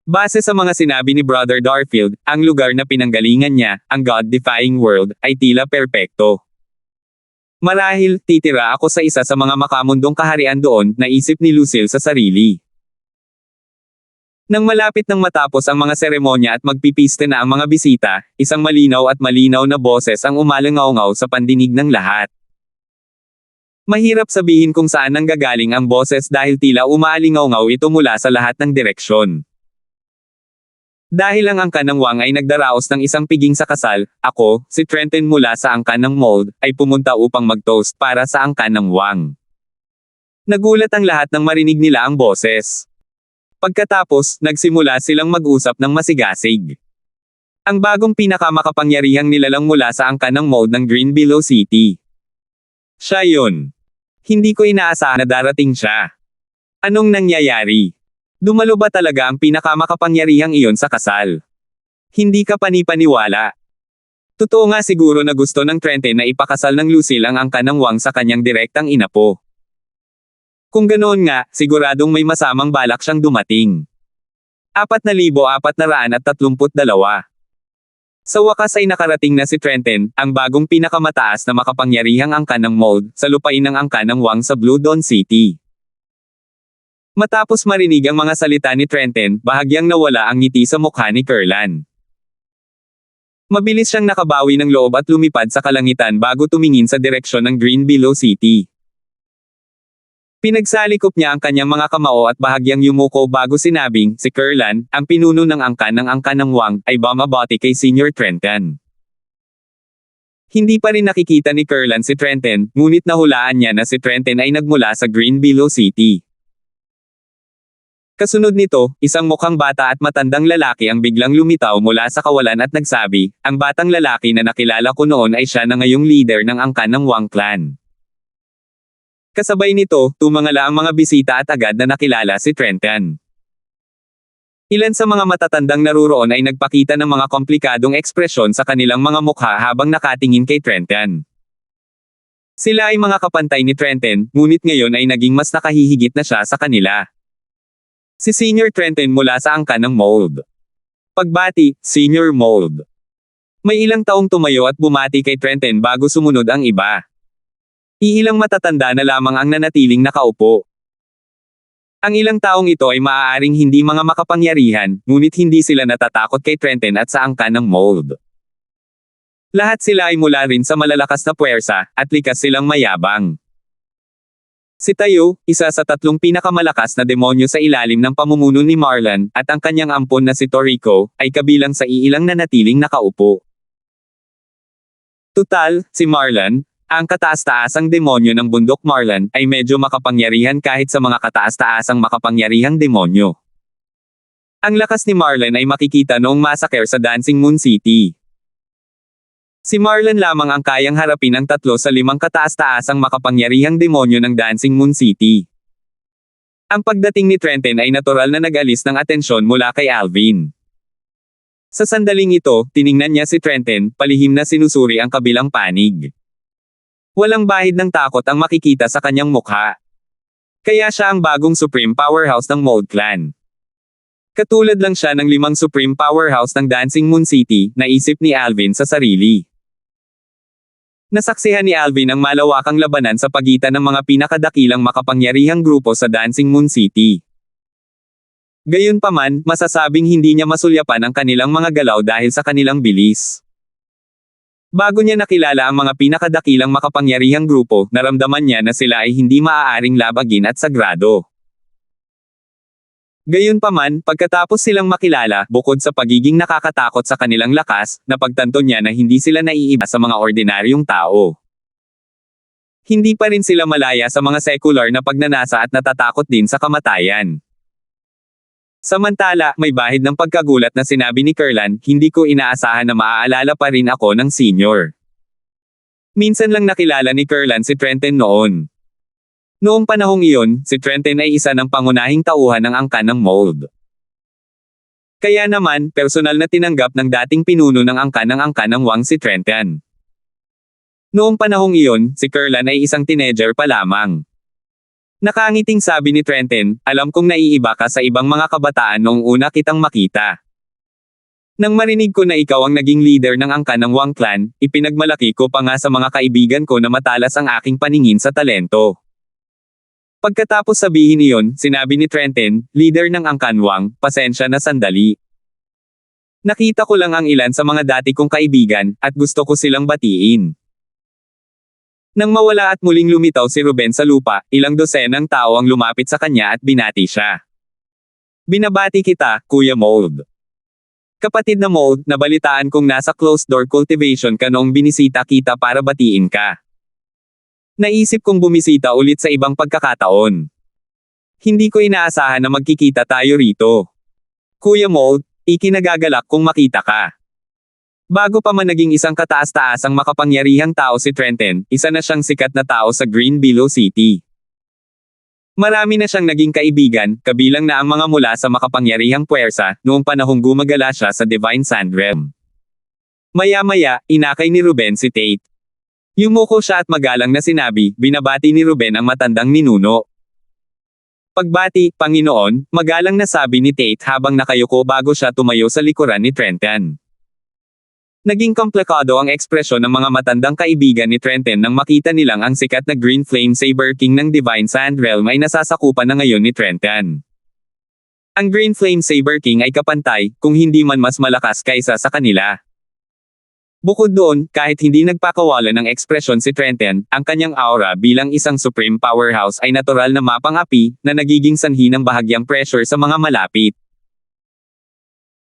Speaker 1: Base sa mga sinabi ni Brother Darfield, ang lugar na pinanggalingan niya, ang God-defying world, ay tila perpekto. "Marahil, titira ako sa isa sa mga makamundong kaharian doon," naisip ni Lucille sa sarili. Nang malapit nang matapos ang mga seremonya at magpipiste na ang mga bisita, isang malinaw na boses ang umalingaw-ngaw sa pandinig ng lahat. Mahirap sabihin kung saan nanggagaling ang boses dahil tila umaalingaw-ngaw ito mula sa lahat ng direksyon. Dahil ang angkan ng Wang ay nagdaraos ng isang piging sa kasal, ako, si Trenton mula sa angkan ng mold, ay pumunta upang mag-toast para sa angkan ng Wang. Nagulat ang lahat nang marinig nila ang boses. Pagkatapos, nagsimula silang mag-usap ng masigasig. Ang bagong pinakamakapangyarihang nilalang mula sa angkan ng mold ng Green Billow City. Siya yun. Hindi ko inaasahan na darating siya. Anong nangyayari? Dumalo ba talaga ang pinakamakapangyarihang iyon sa kasal? Hindi ka panipaniwala. Totoo nga siguro na gusto ng Trenton na ipakasal ng Lucille ang angkan ng Wang sa kanyang direktang inapo. Kung ganoon nga, siguradong may masamang balak siyang dumating. 4,432. Sa wakas ay nakarating na si Trenton, ang bagong pinakamataas na makapangyarihang angkan ng mold, sa lupain ng angkan ng Wang sa Blue Dawn City. Matapos marinig ang mga salita ni Trenton, bahagyang nawala ang ngiti sa mukha ni Kurlan. Mabilis siyang nakabawi ng loob at lumipad sa kalangitan bago tumingin sa direksyon ng Green Below City. Pinagsalikop niya ang kanyang mga kamao at bahagyang yumuko bago sinabing, si Kurlan, ang pinuno ng angkan ng Wang, ay bumabati kay Senior Trenton. Hindi pa rin nakikita ni Kurlan si Trenton, ngunit nahulaan niya na si Trenton ay nagmula sa Green Below City. Kasunod nito, isang mukhang bata at matandang lalaki ang biglang lumitaw mula sa kawalan at nagsabi, ang batang lalaki na nakilala ko noon ay siya na ngayong leader ng angkan ng Wang clan. Kasabay nito, tumangala ang mga bisita at agad na nakilala si Trenton. Ilan sa mga matatandang naruroon ay nagpakita ng mga komplikadong ekspresyon sa kanilang mga mukha habang nakatingin kay Trenton. Sila ay mga kapantay ni Trenton, ngunit ngayon ay naging mas nakahihigit na siya sa kanila. Si Senior Trenton mula sa angkan ng mold. Pagbati, Senior Mold. May ilang taong tumayo at bumati kay Trenton bago sumunod ang iba. Iilang matatanda na lamang ang nanatiling nakaupo. Ang ilang taong ito ay maaaring hindi mga makapangyarihan, ngunit hindi sila natatakot kay Trenton at sa angkan ng mold. Lahat sila ay mula rin sa malalakas na puwersa, at likas silang mayabang. Si Tayo, isa sa 3 pinakamalakas na demonyo sa ilalim ng pamumuno ni Marlon, at ang kanyang ampon na si Toriko, ay kabilang sa iilang nanatiling nakaupo. Tutal, si Marlon, ang kataas-taasang demonyo ng bundok Marlon, ay medyo makapangyarihan kahit sa mga kataas-taasang makapangyarihang demonyo. Ang lakas ni Marlon ay makikita noong massacre sa Dancing Moon City. Si Marlon lamang ang kayang harapin ang 3 sa 5 kataas-taasang makapangyarihang demonyo ng Dancing Moon City. Ang pagdating ni Trenton ay natural na nag-alis ng atensyon mula kay Alvin. Sa sandaling ito, tiningnan niya si Trenton, palihim na sinusuri ang kabilang panig. Walang bahid ng takot ang makikita sa kanyang mukha. Kaya siya ang bagong Supreme Powerhouse ng Mold Clan. Katulad lang siya ng 5 Supreme Powerhouse ng Dancing Moon City, naisip ni Alvin sa sarili. Nasaksihan ni Alvin ang malawakang labanan sa pagitan ng mga pinakadakilang makapangyarihang grupo sa Dancing Moon City. Gayunpaman, masasabing hindi niya masulyapan ang kanilang mga galaw dahil sa kanilang bilis. Bago niya nakilala ang mga pinakadakilang makapangyarihang grupo, naramdaman niya na sila ay hindi maaaring labagin at sagrado. Gayunpaman, pagkatapos silang makilala, bukod sa pagiging nakakatakot sa kanilang lakas, napagtanto niya na hindi sila naiiba sa mga ordinaryong tao. Hindi pa rin sila malaya sa mga secular na pagnanasa at natatakot din sa kamatayan. Samantala, may bahid ng pagkagulat na sinabi ni Kurlan, hindi ko inaasahan na maaalala pa rin ako ng senior. Minsan lang nakilala ni Kurlan si Trenton noon. Noong panahong iyon, si Trenton ay isa ng pangunahing tauhan ng angkan ng mold. Kaya naman, personal na tinanggap ng dating pinuno ng angkan ng Wang si Trenton. Noong panahong iyon, si Kurlan ay isang teenager pa lamang. Nakangiting sabi ni Trenton, alam kong naiiba ka sa ibang mga kabataan noong una kitang makita. Nang marinig ko na ikaw ang naging leader ng angkan ng Wang clan, ipinagmalaki ko pa nga sa mga kaibigan ko na matalas ang aking paningin sa talento. Pagkatapos sabihin iyon, sinabi ni Trenton, leader ng angkan Wang, pasensya na sandali. Nakita ko lang ang ilan sa mga dati kong kaibigan, at gusto ko silang batiin. Nang mawala at muling lumitaw si Ruben sa lupa, ilang dosenang tao ang lumapit sa kanya at binati siya. Binabati kita, Kuya Mold. Kapatid na Mold, nabalitaan kong nasa closed-door cultivation ka noong binisita kita para batiin ka. Naisip kong bumisita ulit sa ibang pagkakataon. Hindi ko inaasahan na magkikita tayo rito. Kuya Mold, ikinagagalak kong makita ka. Bago pa man naging isang kataas-taasang makapangyarihang tao si Trenton, isa na siyang sikat na tao sa Green Below City. Marami na siyang naging kaibigan, kabilang na ang mga mula sa makapangyarihang puwersa, noong panahong gumagala siya sa Divine Sand Realm. Maya-maya, inakay ni Ruben si Tate. Yumuko siya at magalang na sinabi, binabati ni Ruben ang matandang ninuno. Pagbati, Panginoon, magalang na sabi ni Tate habang nakayuko bago siya tumayo sa likuran ni Trenton. Naging komplikado ang ekspresyon ng mga matandang kaibigan ni Trenton nang makita nilang ang sikat na Green Flame Saber King ng Divine Sand Realm ay nasasakupan na ngayon ni Trenton. Ang Green Flame Saber King ay kapantay, kung hindi man mas malakas kaysa sa kanila. Bukod doon, kahit hindi nagpakawala ng ekspresyon si Trenton, ang kanyang aura bilang isang supreme powerhouse ay natural na mapang-api, na nagiging sanhi ng bahagyang pressure sa mga malapit.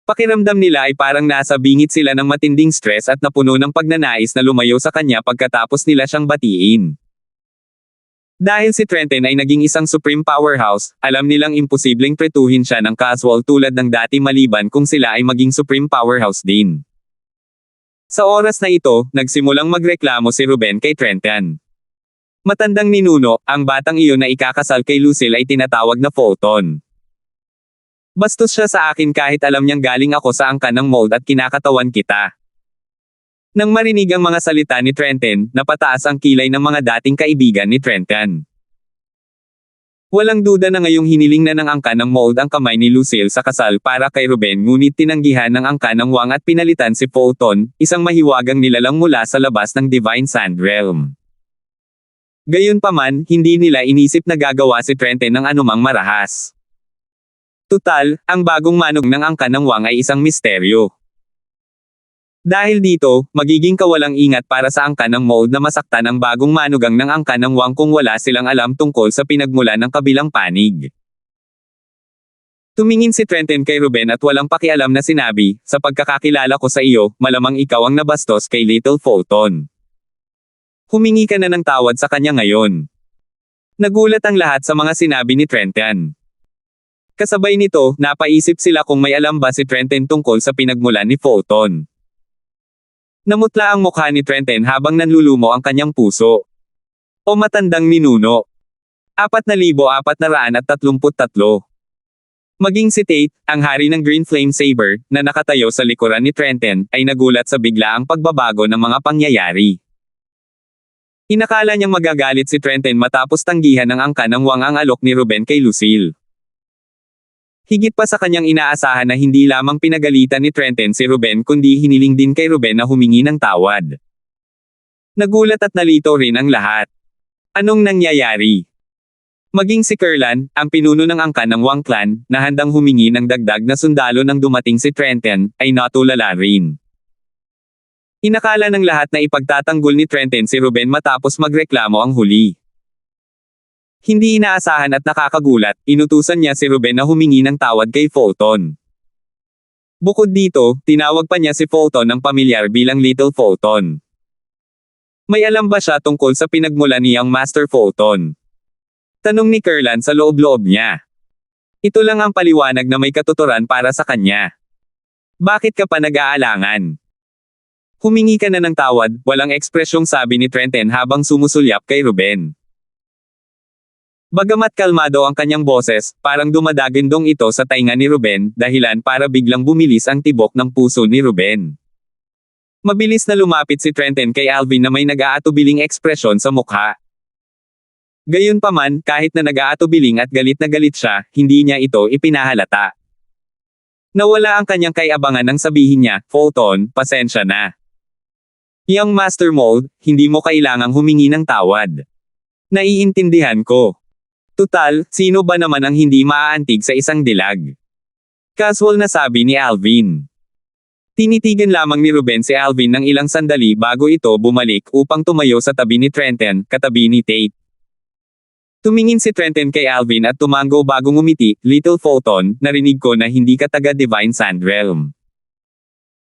Speaker 1: Pakiramdam nila ay parang nasa bingit sila ng matinding stress at napuno ng pagnanais na lumayo sa kanya pagkatapos nila siyang batiin. Dahil si Trenton ay naging isang supreme powerhouse, alam nilang imposibleng pretuhin siya ng casual tulad ng dati maliban kung sila ay maging supreme powerhouse din. Sa oras na ito, nagsimulang magreklamo si Ruben kay Trenton. Matandang ninuno, ang batang iyon na ikakasal kay Lucille ay tinatawag na Fulton. Bastos siya sa akin kahit alam niyang galing ako sa angkan ng mold at kinakatawan kita. Nang marinig ang mga salita ni Trenton, napataas ang kilay ng mga dating kaibigan ni Trenton. Walang duda na ngayong hiniling na ng angkan ng mold ang kamay ni Lucille sa kasal para kay Ruben ngunit tinanggihan ng angkan ng Wang at pinalitan si Fulton, isang mahiwagang nilalang mula sa labas ng Divine Sand Realm. Gayunpaman, hindi nila inisip na gagawa si Trenton ng anumang marahas. Tutal, ang bagong manong ng angkan ng Wang ay isang misteryo. Dahil dito, magiging kawalang ingat para sa angkan ng mold na masaktan ang bagong manugang ng angkan ng Wang kung wala silang alam tungkol sa pinagmulan ng kabilang panig. Tumingin si Trenton kay Ruben at walang pakialam na sinabi, sa pagkakakilala ko sa iyo, malamang ikaw ang nabastos kay Little Fulton. Humingi ka na ng tawad sa kanya ngayon. Nagulat ang lahat sa mga sinabi ni Trenton. Kasabay nito, napaisip sila kung may alam ba si Trenton tungkol sa pinagmulan ni Fulton. Namutla ang mukha ni Trenton habang nanlulumo ang kanyang puso. O matandang ninuno. 4,433. Maging si Tate, ang hari ng Green Flame Saber, na nakatayo sa likuran ni Trenton, ay nagulat sa biglaang pagbabago ng mga pangyayari. Inakala niyang magagalit si Trenton matapos tanggihan ng angkan ng Wang ang alok ni Ruben kay Lucille. Higit pa sa kanyang inaasahan na hindi lamang pinagalitan ni Trenton si Ruben kundi hiniling din kay Ruben na humingi ng tawad. Nagulat at nalito rin ang lahat. Anong nangyayari? Maging si Kurlan, ang pinuno ng angkan ng Wang clan, na handang humingi ng dagdag na sundalo nang dumating si Trenton, ay natulala rin. Inakala ng lahat na ipagtatanggol ni Trenton si Ruben matapos magreklamo ang huli. Hindi inaasahan at nakakagulat, inutusan niya si Ruben na humingi ng tawad kay Fulton. Bukod dito, tinawag pa niya si Fulton ng pamilyar bilang Little Fulton. May alam ba siya tungkol sa pinagmulan niyang Master Fulton? Tanong ni Kurlan sa loob-loob niya. Ito lang ang paliwanag na may katuturan para sa kanya. Bakit ka pa nag-aalangan? Humingi ka na ng tawad, walang ekspresyong sabi ni Trenton habang sumusulyap kay Ruben. Bagamat kalmado ang kanyang boses, parang dumadagindong ito sa tainga ni Ruben, dahilan para biglang bumilis ang tibok ng puso ni Ruben. Mabilis na lumapit si Trenton kay Alvin na may nag-aatubiling ekspresyon sa mukha. Gayunpaman, kahit na nag-aatubiling at galit na galit siya, hindi niya ito ipinahalata. Nawala ang kanyang kaiabangan nang sabihin niya, Fulton, pasensya na. Young Master Mold, hindi mo kailangang humingi ng tawad. Naiintindihan ko. Tutal, sino ba naman ang hindi maaantig sa isang dilag? Casual na sabi ni Alvin. Tinitigan lamang ni Ruben si Alvin ng ilang sandali bago ito bumalik upang tumayo sa tabi ni Trenton, katabi ni Tate. Tumingin si Trenton kay Alvin at tumango bago ngumiti, Little Fulton, narinig ko na hindi ka taga Divine Sand Realm.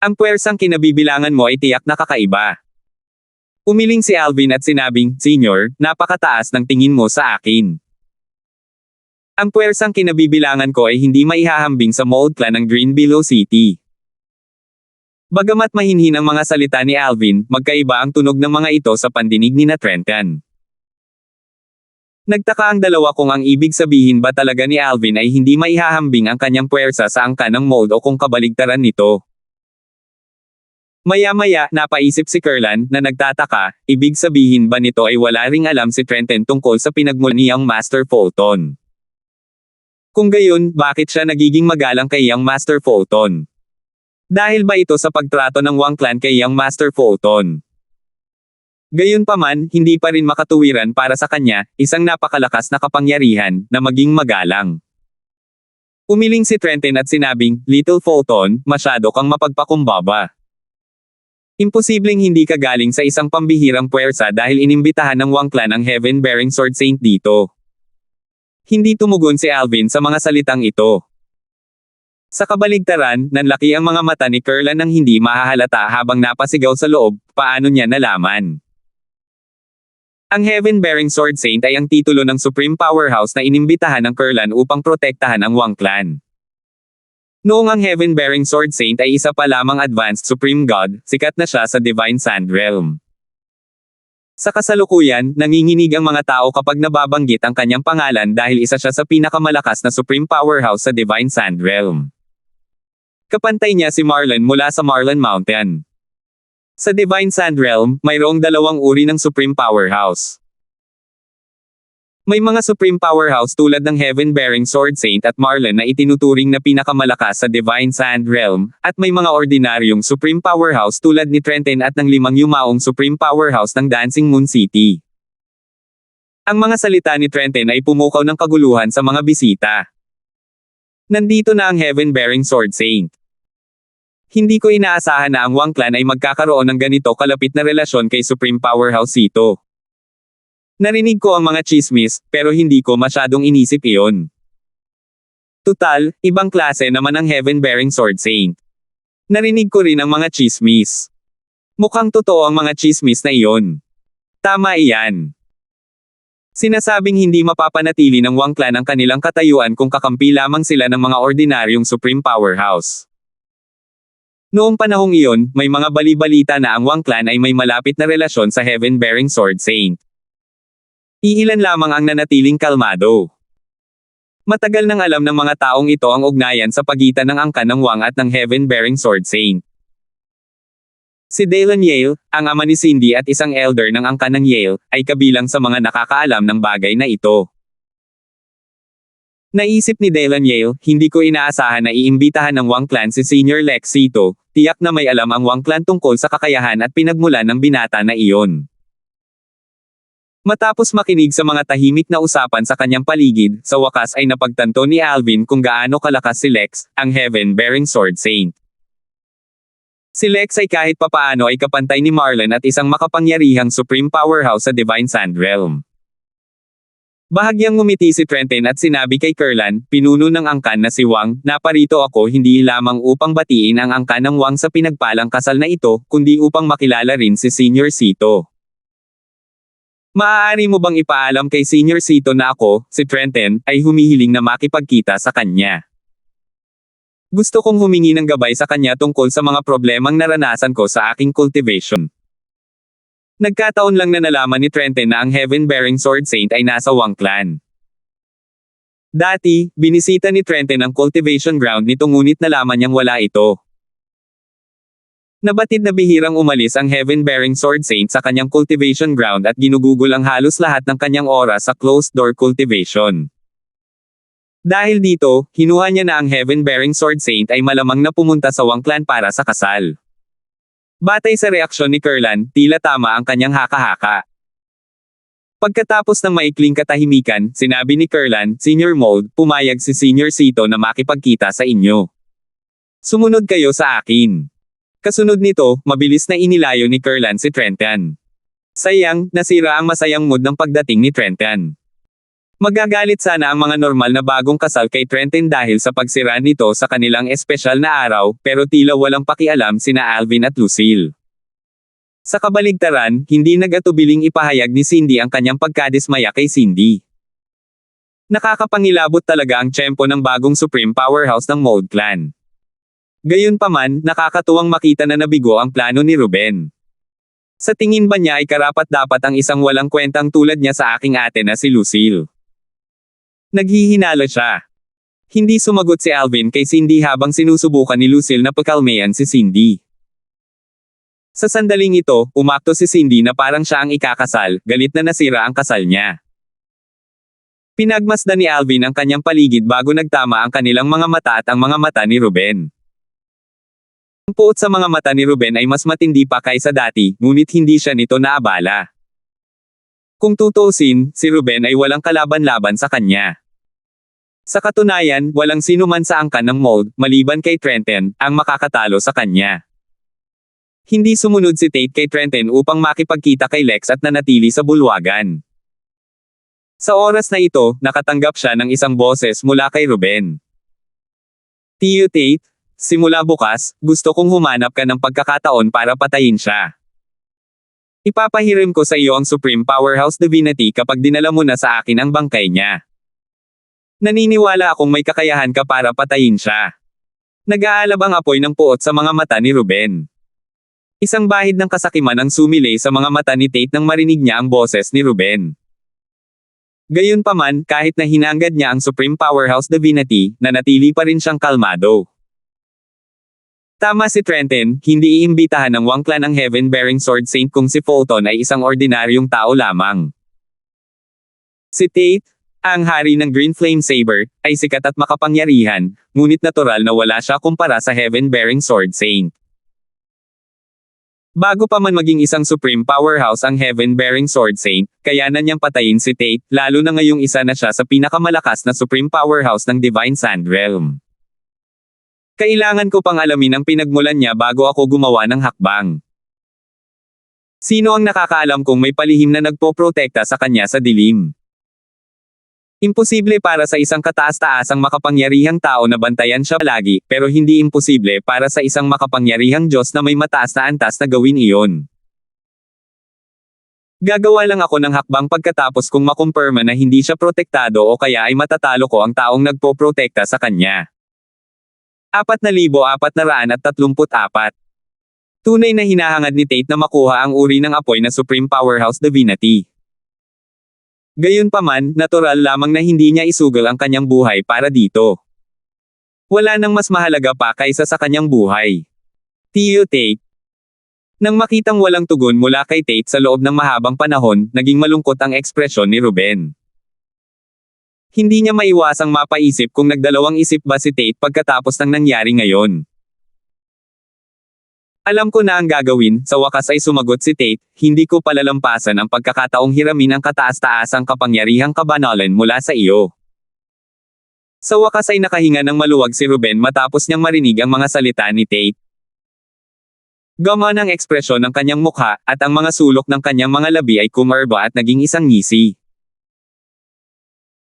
Speaker 1: Ang puwersang kinabibilangan mo ay tiyak na kakaiba. Umiling si Alvin at sinabing, Senior, napakataas ng tingin mo sa akin. Ang puwersang kinabibilangan ko ay hindi maihahambing sa mold clan ng Green Billow City. Bagamat mahinhin ang mga salita ni Alvin, magkaiba ang tunog ng mga ito sa pandinig ni Trenton. Nagtaka ang dalawa kung ang ibig sabihin ba talaga ni Alvin ay hindi maihahambing ang kanyang puwersa sa angkan ng mold o kung kabaligtaran nito. Maya-maya, napaisip si Kurlan, na nagtataka, ibig sabihin ba nito ay wala ring alam si Trenton tungkol sa pinagmulan niyang Master Fulton. Kung gayon, bakit siya nagiging magalang kay Young Master Fulton? Dahil ba ito sa pagtrato ng Wang Clan kay Young Master Fulton? Gayunpaman, hindi pa rin makatuwiran para sa kanya, isang napakalakas na kapangyarihan, na maging magalang. Umiling si Trenton at sinabing, Little Fulton, masyado kang mapagpakumbaba. Imposibleng hindi ka galing sa isang pambihirang puwersa dahil inimbitahan ng Wang Clan ang Heaven-bearing Sword Saint dito. Hindi tumugon si Alvin sa mga salitang ito. Sa kabaligtaran, nanlaki ang mga mata ni Kurlan nang hindi mahahalata habang napasigaw sa loob, paano niya nalaman? Ang Heaven-bearing Sword Saint ay ang titulo ng Supreme Powerhouse na inimbitahan ng Kurlan upang protektahan ang Wang Clan. Noong ang Heaven-bearing Sword Saint ay isa pa lamang advanced Supreme God, sikat na siya sa Divine Sand Realm. Sa kasalukuyan, nanginginig ang mga tao kapag nababanggit ang kanyang pangalan dahil isa siya sa pinakamalakas na Supreme Powerhouse sa Divine Sand Realm. Kapantay niya si Marlon mula sa Marlon Mountain. Sa Divine Sand Realm, mayroong dalawang uri ng Supreme Powerhouse. May mga Supreme Powerhouse tulad ng Heaven-bearing Sword Saint at Marlon na itinuturing na pinakamalakas sa Divine Sand Realm, at may mga ordinaryong Supreme Powerhouse tulad ni Trenton at ng 5 yumaong Supreme Powerhouse ng Dancing Moon City. Ang mga salita ni Trenton ay pumukaw ng kaguluhan sa mga bisita. Nandito na ang Heaven-bearing Sword Saint. Hindi ko inaasahan na ang Wang Clan ay magkakaroon ng ganito kalapit na relasyon kay Supreme Powerhouse Sito. Narinig ko ang mga chismis, pero hindi ko masyadong inisip iyon. Tutal, ibang klase naman ang Heaven-bearing Sword Saint. Narinig ko rin ang mga chismis. Mukhang totoo ang mga chismis na iyon. Tama iyan. Sinasabing hindi mapapanatili ng Wang Clan ang kanilang katayuan kung kakampi lamang sila ng mga ordinaryong Supreme Powerhouse. Noong panahong iyon, may mga bali-balita na ang Wang Clan ay may malapit na relasyon sa Heaven-bearing Sword Saint. Iilan lamang ang nanatiling kalmado. Matagal nang alam ng mga taong ito ang ugnayan sa pagitan ng angkan ng Wang at ng Heaven-bearing Sword Saint. Si Dallon Yale, ang ama ni Cindy at isang elder ng angkan ng Yale, ay kabilang sa mga nakakaalam ng bagay na ito. Naisip ni Dallon Yale, hindi ko inaasahan na iimbitahan ng Wang Clan si Senior Lex Sito, tiyak na may alam ang Wang Clan tungkol sa kakayahan at pinagmulan ng binata na iyon. Matapos makinig sa mga tahimik na usapan sa kanyang paligid, sa wakas ay napagtanto ni Alvin kung gaano kalakas si Lex, ang Heaven-bearing Sword Saint. Si Lex ay kahit papaano ay kapantay ni Marlon at isang makapangyarihang Supreme Powerhouse sa Divine Sand Realm. Bahagyang ngumiti si Trenton at sinabi kay Kurlan, pinuno ng angkan na si Wang, naparito ako hindi lamang upang batiin ang angkan ng Wang sa pinagpalang kasal na ito, kundi upang makilala rin si Senior Sito. Maaari mo bang ipaalam kay Senior Sito na ako, si Trenton, ay humihiling na makipagkita sa kanya? Gusto kong humingi ng gabay sa kanya tungkol sa mga problemang naranasan ko sa aking cultivation. Nagkataon lang na nalaman ni Trenton na ang Heaven-bearing Sword Saint ay nasa Wang Clan. Dati, binisita ni Trenton ang cultivation ground nito ngunit nalaman niyang wala ito. Nabatid na bihirang umalis ang Heaven-bearing Sword Saint sa kanyang cultivation ground at ginugugol ang halos lahat ng kanyang oras sa closed-door cultivation. Dahil dito, hinuha niya na ang Heaven-bearing Sword Saint ay malamang na pumunta sa Wang Clan para sa kasal. Batay sa reaksyon ni Kurlan, tila tama ang kanyang haka-haka. Pagkatapos ng maikling katahimikan, sinabi ni Kurlan, Senior Mold, pumayag si Senior Sito na makipagkita sa inyo. Sumunod kayo sa akin. Kasunod nito, mabilis na inilayo ni Kurlan si Trenton. Sayang, nasira ang masayang mood ng pagdating ni Trenton. Magagalit sana ang mga normal na bagong kasal kay Trenton dahil sa pagsira nito sa kanilang espesyal na araw, pero tila walang pakialam sina Alvin at Lucille. Sa kabaligtaran, hindi nag-atubiling ipahayag ni Cindy ang kanyang pagkadismaya kay Cindy. Nakakapangilabot talaga ang tiyempo ng bagong Supreme Powerhouse ng Mold Clan. Gayunpaman, nakakatuwang makita na nabigo ang plano ni Ruben. Sa tingin ba niya ay karapat-dapat ang isang walang kwentang tulad niya sa aking ate na si Lucille? Naghihinala siya. Hindi sumagot si Alvin kay Cindy habang sinusubukan ni Lucille na pakalmayan si Cindy. Sa sandaling ito, umakto si Cindy na parang siya ang ikakasal, galit na nasira ang kasal niya. Pinagmasdan ni Alvin ang kanyang paligid bago nagtama ang kanilang mga mata at ang mga mata ni Ruben. Ang puot sa mga mata ni Ruben ay mas matindi pa kaysa dati, ngunit hindi siya nito naabala. Kung tutuusin, si Ruben ay walang kalaban-laban sa kanya. Sa katunayan, walang sino man sa angkan ng mold, maliban kay Trenton, ang makakatalo sa kanya. Hindi sumunod si Tate kay Trenton upang makipagkita kay Lex at nanatili sa bulwagan. Sa oras na ito, nakatanggap siya ng isang boses mula kay Ruben. Tiyo Tate, simula bukas, gusto kong humanap ka ng pagkakataon para patayin siya. Ipapahiram ko sa iyo ang Supreme Powerhouse Divinity kapag dinala mo na sa akin ang bangkay niya. Naniniwala akong may kakayahan ka para patayin siya. Nag-aalab ang apoy ng puot sa mga mata ni Ruben. Isang bahid ng kasakiman ang sumilay sa mga mata ni Tate nang marinig niya ang boses ni Ruben. Gayunpaman, kahit na hinanggad niya ang Supreme Powerhouse Divinity, nanatili pa rin siyang kalmado. Tama si Trenton, hindi iimbitahan ng Wang Clan ang Heaven-bearing Sword Saint kung si Fulton ay isang ordinaryong tao lamang. Si Tate, ang hari ng Green Flame Saber, ay sikat at makapangyarihan, ngunit natural na wala siya kumpara sa Heaven-bearing Sword Saint. Bago pa man maging isang Supreme Powerhouse ang Heaven-bearing Sword Saint, kayanan niyang patayin si Tate, lalo na ngayong isa na siya sa pinakamalakas na Supreme Powerhouse ng Divine Sand Realm. Kailangan ko pang alamin ang pinagmulan niya bago ako gumawa ng hakbang. Sino ang nakakaalam kung may palihim na nagpoprotekta sa kanya sa dilim? Imposible para sa isang kataas-taasang makapangyarihang tao na bantayan siya palagi, pero hindi imposible para sa isang makapangyarihang Diyos na may mataas na antas na gawin iyon. Gagawa lang ako ng hakbang pagkatapos kung makumpirma na hindi siya protektado o kaya ay matatalo ko ang taong nagpoprotekta sa kanya. 4,434. Tunay na hinahangad ni Tate na makuha ang uri ng apoy na Supreme Powerhouse Divinity. Gayunpaman, natural lamang na hindi niya isugal ang kanyang buhay para dito. Wala nang mas mahalaga pa kaysa sa kanyang buhay. Tiyo Tate. Nang makitang walang tugon mula kay Tate sa loob ng mahabang panahon, naging malungkot ang ekspresyon ni Ruben. Hindi niya maiwasang mapaisip kung nagdalawang isip ba si Tate pagkatapos ng nangyari ngayon. Alam ko na ang gagawin, sa wakas ay sumagot si Tate, hindi ko palalampasan ang pagkakataong hiramin ang kataas-taasang kapangyarihang kabanalan mula sa iyo. Sa wakas ay nakahinga ng maluwag si Ruben matapos niyang marinig ang mga salita ni Tate. Gumaan ang ekspresyon ng kanyang mukha, at ang mga sulok ng kanyang mga labi ay kumarba at naging isang ngisi.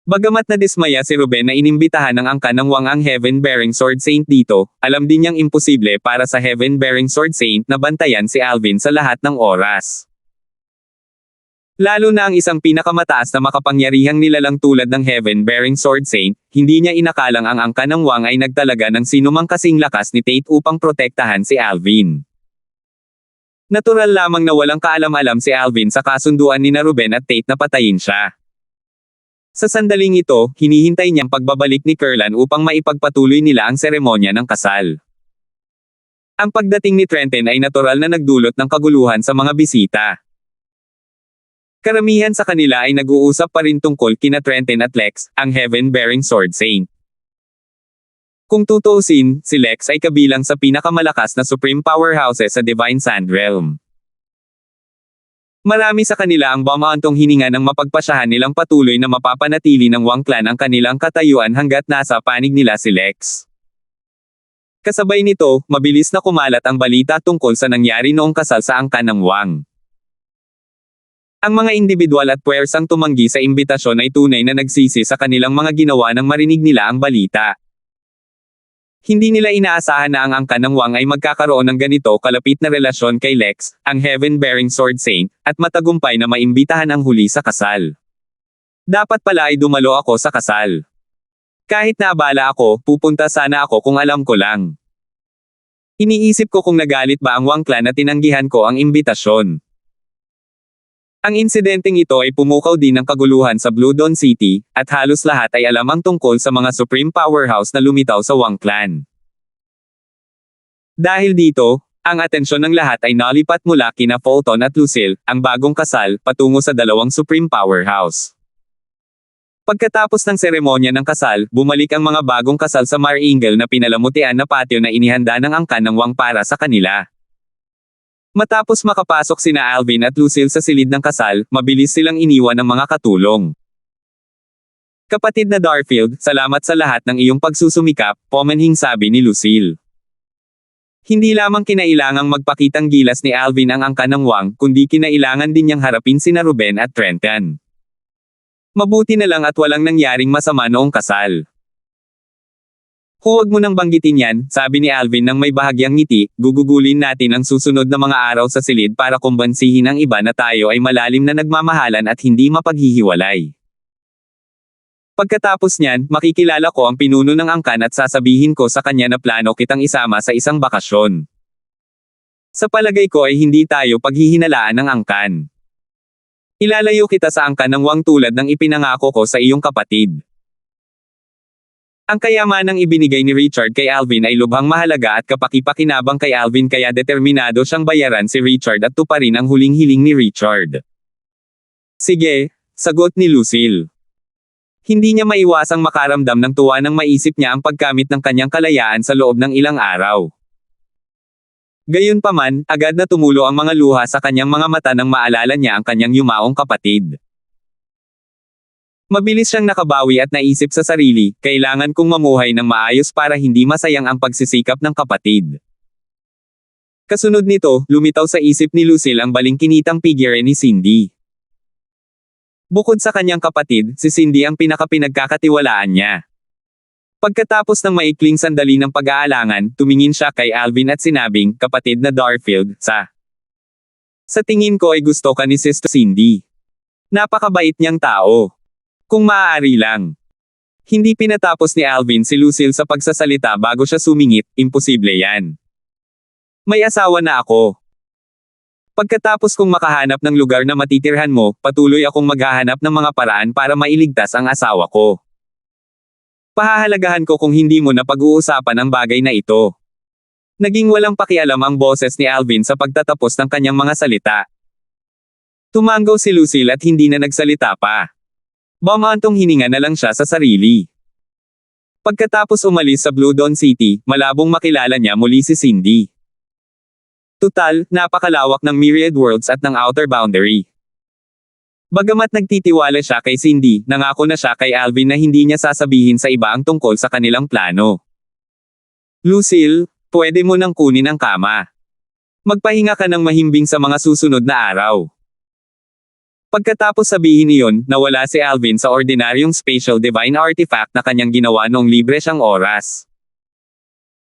Speaker 1: Bagamat nadismaya si Ruben na inimbitahan ng angkan ng Wang ang Heaven-bearing Sword Saint dito, alam din niyang imposible para sa Heaven-bearing Sword Saint na bantayan si Alvin sa lahat ng oras. Lalo na ang isang pinakamataas na makapangyarihang nilalang tulad ng Heaven-bearing Sword Saint, hindi niya inakalang ang angkan ng Wang ay nagtalaga ng sinumang kasing lakas ni Tate upang protektahan si Alvin. Natural lamang na walang kaalam-alam si Alvin sa kasunduan ni Ruben at Tate na patayin siya. Sa sandaling ito, hinihintay niyang pagbabalik ni Kurlan upang maipagpatuloy nila ang seremonya ng kasal. Ang pagdating ni Trenton ay natural na nagdulot ng kaguluhan sa mga bisita. Karamihan sa kanila ay nag-uusap pa rin tungkol kina Trenton at Lex, ang Heaven-bearing Sword Saint. Kung tutuusin, si Lex ay kabilang sa pinakamalakas na Supreme Powerhouses sa Divine Sand Realm. Marami sa kanila ang bumaantong hininga ng mapagpasyahan nilang patuloy na mapapanatili ng Wang Clan ang kanilang katayuan hanggat nasa panig nila si Lex. Kasabay nito, mabilis na kumalat ang balita tungkol sa nangyari noong kasal sa angkan ng Wang. Ang mga individual at puwersang tumanggi sa imbitasyon ay tunay na nagsisi sa kanilang mga ginawa nang marinig nila ang balita. Hindi nila inaasahan na ang angkan ng Wang ay magkakaroon ng ganito kalapit na relasyon kay Lex, ang Heaven-bearing Sword Saint, at matagumpay na maimbitahan ang huli sa kasal. Dapat pala ay dumalo ako sa kasal. Kahit naabala ako, pupunta sana ako kung alam ko lang. Iniisip ko kung nagalit ba ang Wang Clan na tinanggihan ko ang imbitasyon. Ang insidenteng ito ay pumukaw din ng kaguluhan sa Blue Dawn City, at halos lahat ay alam ang tungkol sa mga Supreme Powerhouse na lumitaw sa Wang Clan. Dahil dito, ang atensyon ng lahat ay nalipat mula kina Fulton at Lucille, ang bagong kasal, patungo sa dalawang Supreme Powerhouse. Pagkatapos ng seremonya ng kasal, bumalik ang mga bagong kasal sa Maringal na pinalamutian na patio na inihanda ng angkan ng Wang para sa kanila. Matapos makapasok sina Alvin at Lucille sa silid ng kasal, mabilis silang iniwan ng mga katulong. Kapatid na Darfield, salamat sa lahat ng iyong pagsusumikap, pomanhing sabi ni Lucille. Hindi lamang kinailangang magpakitang gilas ni Alvin ang angkan ng Wang, kundi kinailangan din niyang harapin sina Ruben at Trenton. Mabuti na lang at walang nangyaring masama noong kasal. Huwag mo nang banggitin yan, sabi ni Alvin nang may bahagyang ngiti, gugugulin natin ang susunod na mga araw sa silid para kumbansihin ang iba na tayo ay malalim na nagmamahalan at hindi mapaghihiwalay. Pagkatapos niyan, makikilala ko ang pinuno ng angkan at sasabihin ko sa kanya na plano kitang isama sa isang bakasyon. Sa palagay ko ay hindi tayo paghihinalaan ng angkan. Ilalayo kita sa angkan ng Wang tulad ng ipinangako ko sa iyong kapatid. Ang kayamanang ibinigay ni Richard kay Alvin ay lubhang mahalaga at kapaki-pakinabang kay Alvin kaya determinado siyang bayaran si Richard at tuparin ang huling hiling ni Richard. Sige, sagot ni Lucille. Hindi niya maiwasang makaramdam ng tuwa nang maisip niya ang pagkamit ng kanyang kalayaan sa loob ng ilang araw. Gayunpaman, agad na tumulo ang mga luha sa kanyang mga mata nang maalala niya ang kanyang yumaong kapatid. Mabilis siyang nakabawi at naisip sa sarili, kailangan kong mamuhay ng maayos para hindi masayang ang pagsisikap ng kapatid. Kasunod nito, lumitaw sa isip ni Lucille ang balingkinitang figure ni Cindy. Bukod sa kanyang kapatid, si Cindy ang pinakapinagkakatiwalaan niya. Pagkatapos ng maikling sandali ng pag-aalangan, tumingin siya kay Alvin at sinabing, kapatid na Darfield, sa tingin ko ay gusto ka ni Sister Cindy. Napakabait niyang tao. Kung maaari lang. Hindi pinatapos ni Alvin si Lucille sa pagsasalita bago siya sumingit, imposible yan. May asawa na ako. Pagkatapos kong makahanap ng lugar na matitirhan mo, patuloy akong maghahanap ng mga paraan para mailigtas ang asawa ko. Pahahalagahan ko kung hindi mo na pag-uusapan ang bagay na ito. Naging walang pakialam ang boses ni Alvin sa pagtatapos ng kanyang mga salita. Tumanggaw si Lucille at hindi na nagsalita pa. Bumantong hininga na lang siya sa sarili. Pagkatapos umalis sa Blue Dawn City, malabong makilala niya muli si Cindy. Tutal, napakalawak ng Myriad Worlds at ng Outer Boundary. Bagamat nagtitiwala siya kay Cindy, nangako na siya kay Alvin na hindi niya sasabihin sa iba ang tungkol sa kanilang plano. Lucille, pwede mo nang kunin ang kama. Magpahinga ka ng mahimbing sa mga susunod na araw. Pagkatapos sabihin iyon, nawala si Alvin sa ordinaryong spatial divine artifact na kanyang ginawa noong libre siyang oras.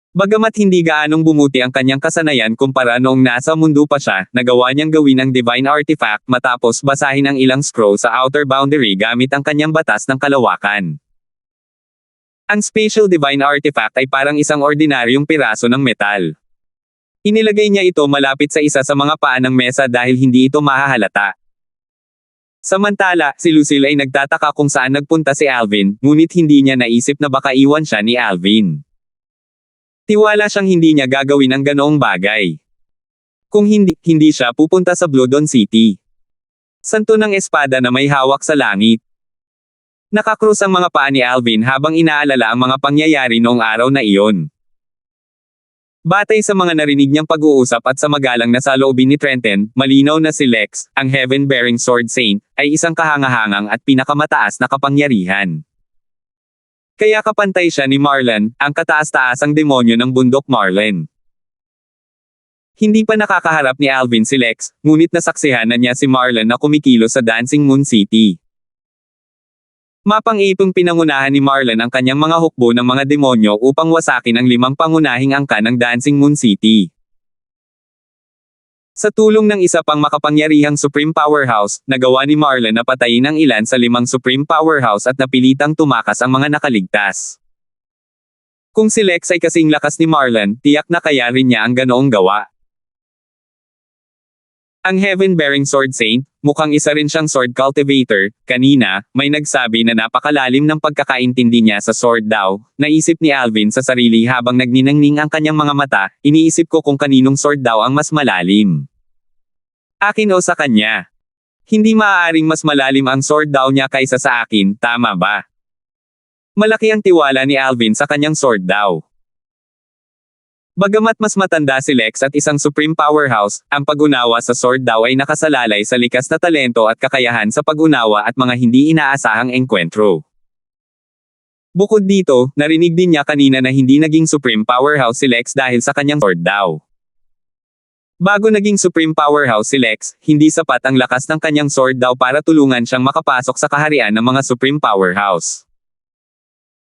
Speaker 1: Bagamat hindi gaanong bumuti ang kanyang kasanayan kumpara noong nasa mundo pa siya, nagawa niyang gawin ang divine artifact matapos basahin ang ilang scroll sa outer boundary gamit ang kanyang batas ng kalawakan. Ang spatial divine artifact ay parang isang ordinaryong piraso ng metal. Inilagay niya ito malapit sa isa sa mga paa ng mesa dahil hindi ito mahahalata. Samantala, si Lucille ay nagtataka kung saan nagpunta si Alvin, ngunit hindi niya naisip na baka iwan siya ni Alvin. Tiwala siyang hindi niya gagawin ang ganoong bagay. Kung hindi siya pupunta sa Blue Dawn City. Santo ng espada na may hawak sa langit. Nakakrus ang mga paa ni Alvin habang inaalala ang mga pangyayari noong araw na iyon. Batay sa mga narinig niyang pag-uusap at sa magalang na saloobin ni Trenton, malinaw na si Lex, ang Heaven-bearing Sword Saint, ay isang kahangahangang at pinakamataas na kapangyarihan. Kaya kapantay siya ni Marlon, ang kataas-taasang demonyo ng bundok Marlon. Hindi pa nakakaharap ni Alvin si Lex, ngunit nasaksihan na niya si Marlon na kumikilos sa Dancing Moon City. Mapang-ipong pinangunahan ni Marlon ang kanyang mga hukbo ng mga demonyo upang wasakin ang 5 pangunahing angkan ng Dancing Moon City. Sa tulong ng isa pang makapangyarihang Supreme Powerhouse, nagawa ni Marlon na patayin ang ilan sa 5 Supreme Powerhouse at napilitang tumakas ang mga nakaligtas. Kung si Lex ay kasing lakas ni Marlon, tiyak na kaya rin niya ang ganoong gawa. Ang Heaven-bearing Sword Saint, mukhang isa rin siyang sword cultivator. Kanina, may nagsabi na napakalalim ng pagkakaintindi niya sa sword daw. Naisip ni Alvin sa sarili habang nagniningning ang kanyang mga mata, iniisip ko kung kaninong sword daw ang mas malalim. Akin o sa kanya. Hindi maaaring mas malalim ang sword Dao niya kaysa sa akin, tama ba? Malaki ang tiwala ni Alvin sa kanyang sword Dao. Bagamat mas matanda si Lex at isang supreme powerhouse, ang pag-unawa sa sword Dao ay nakasalalay sa likas na talento at kakayahan sa pag-unawa at mga hindi inaasahang engkwentro. Bukod dito, narinig din niya kanina na hindi naging supreme powerhouse si Lex dahil sa kanyang sword Dao. Bago naging supreme powerhouse si Lex, hindi sapat ang lakas ng kanyang sword Dao para tulungan siyang makapasok sa kaharian ng mga supreme powerhouse.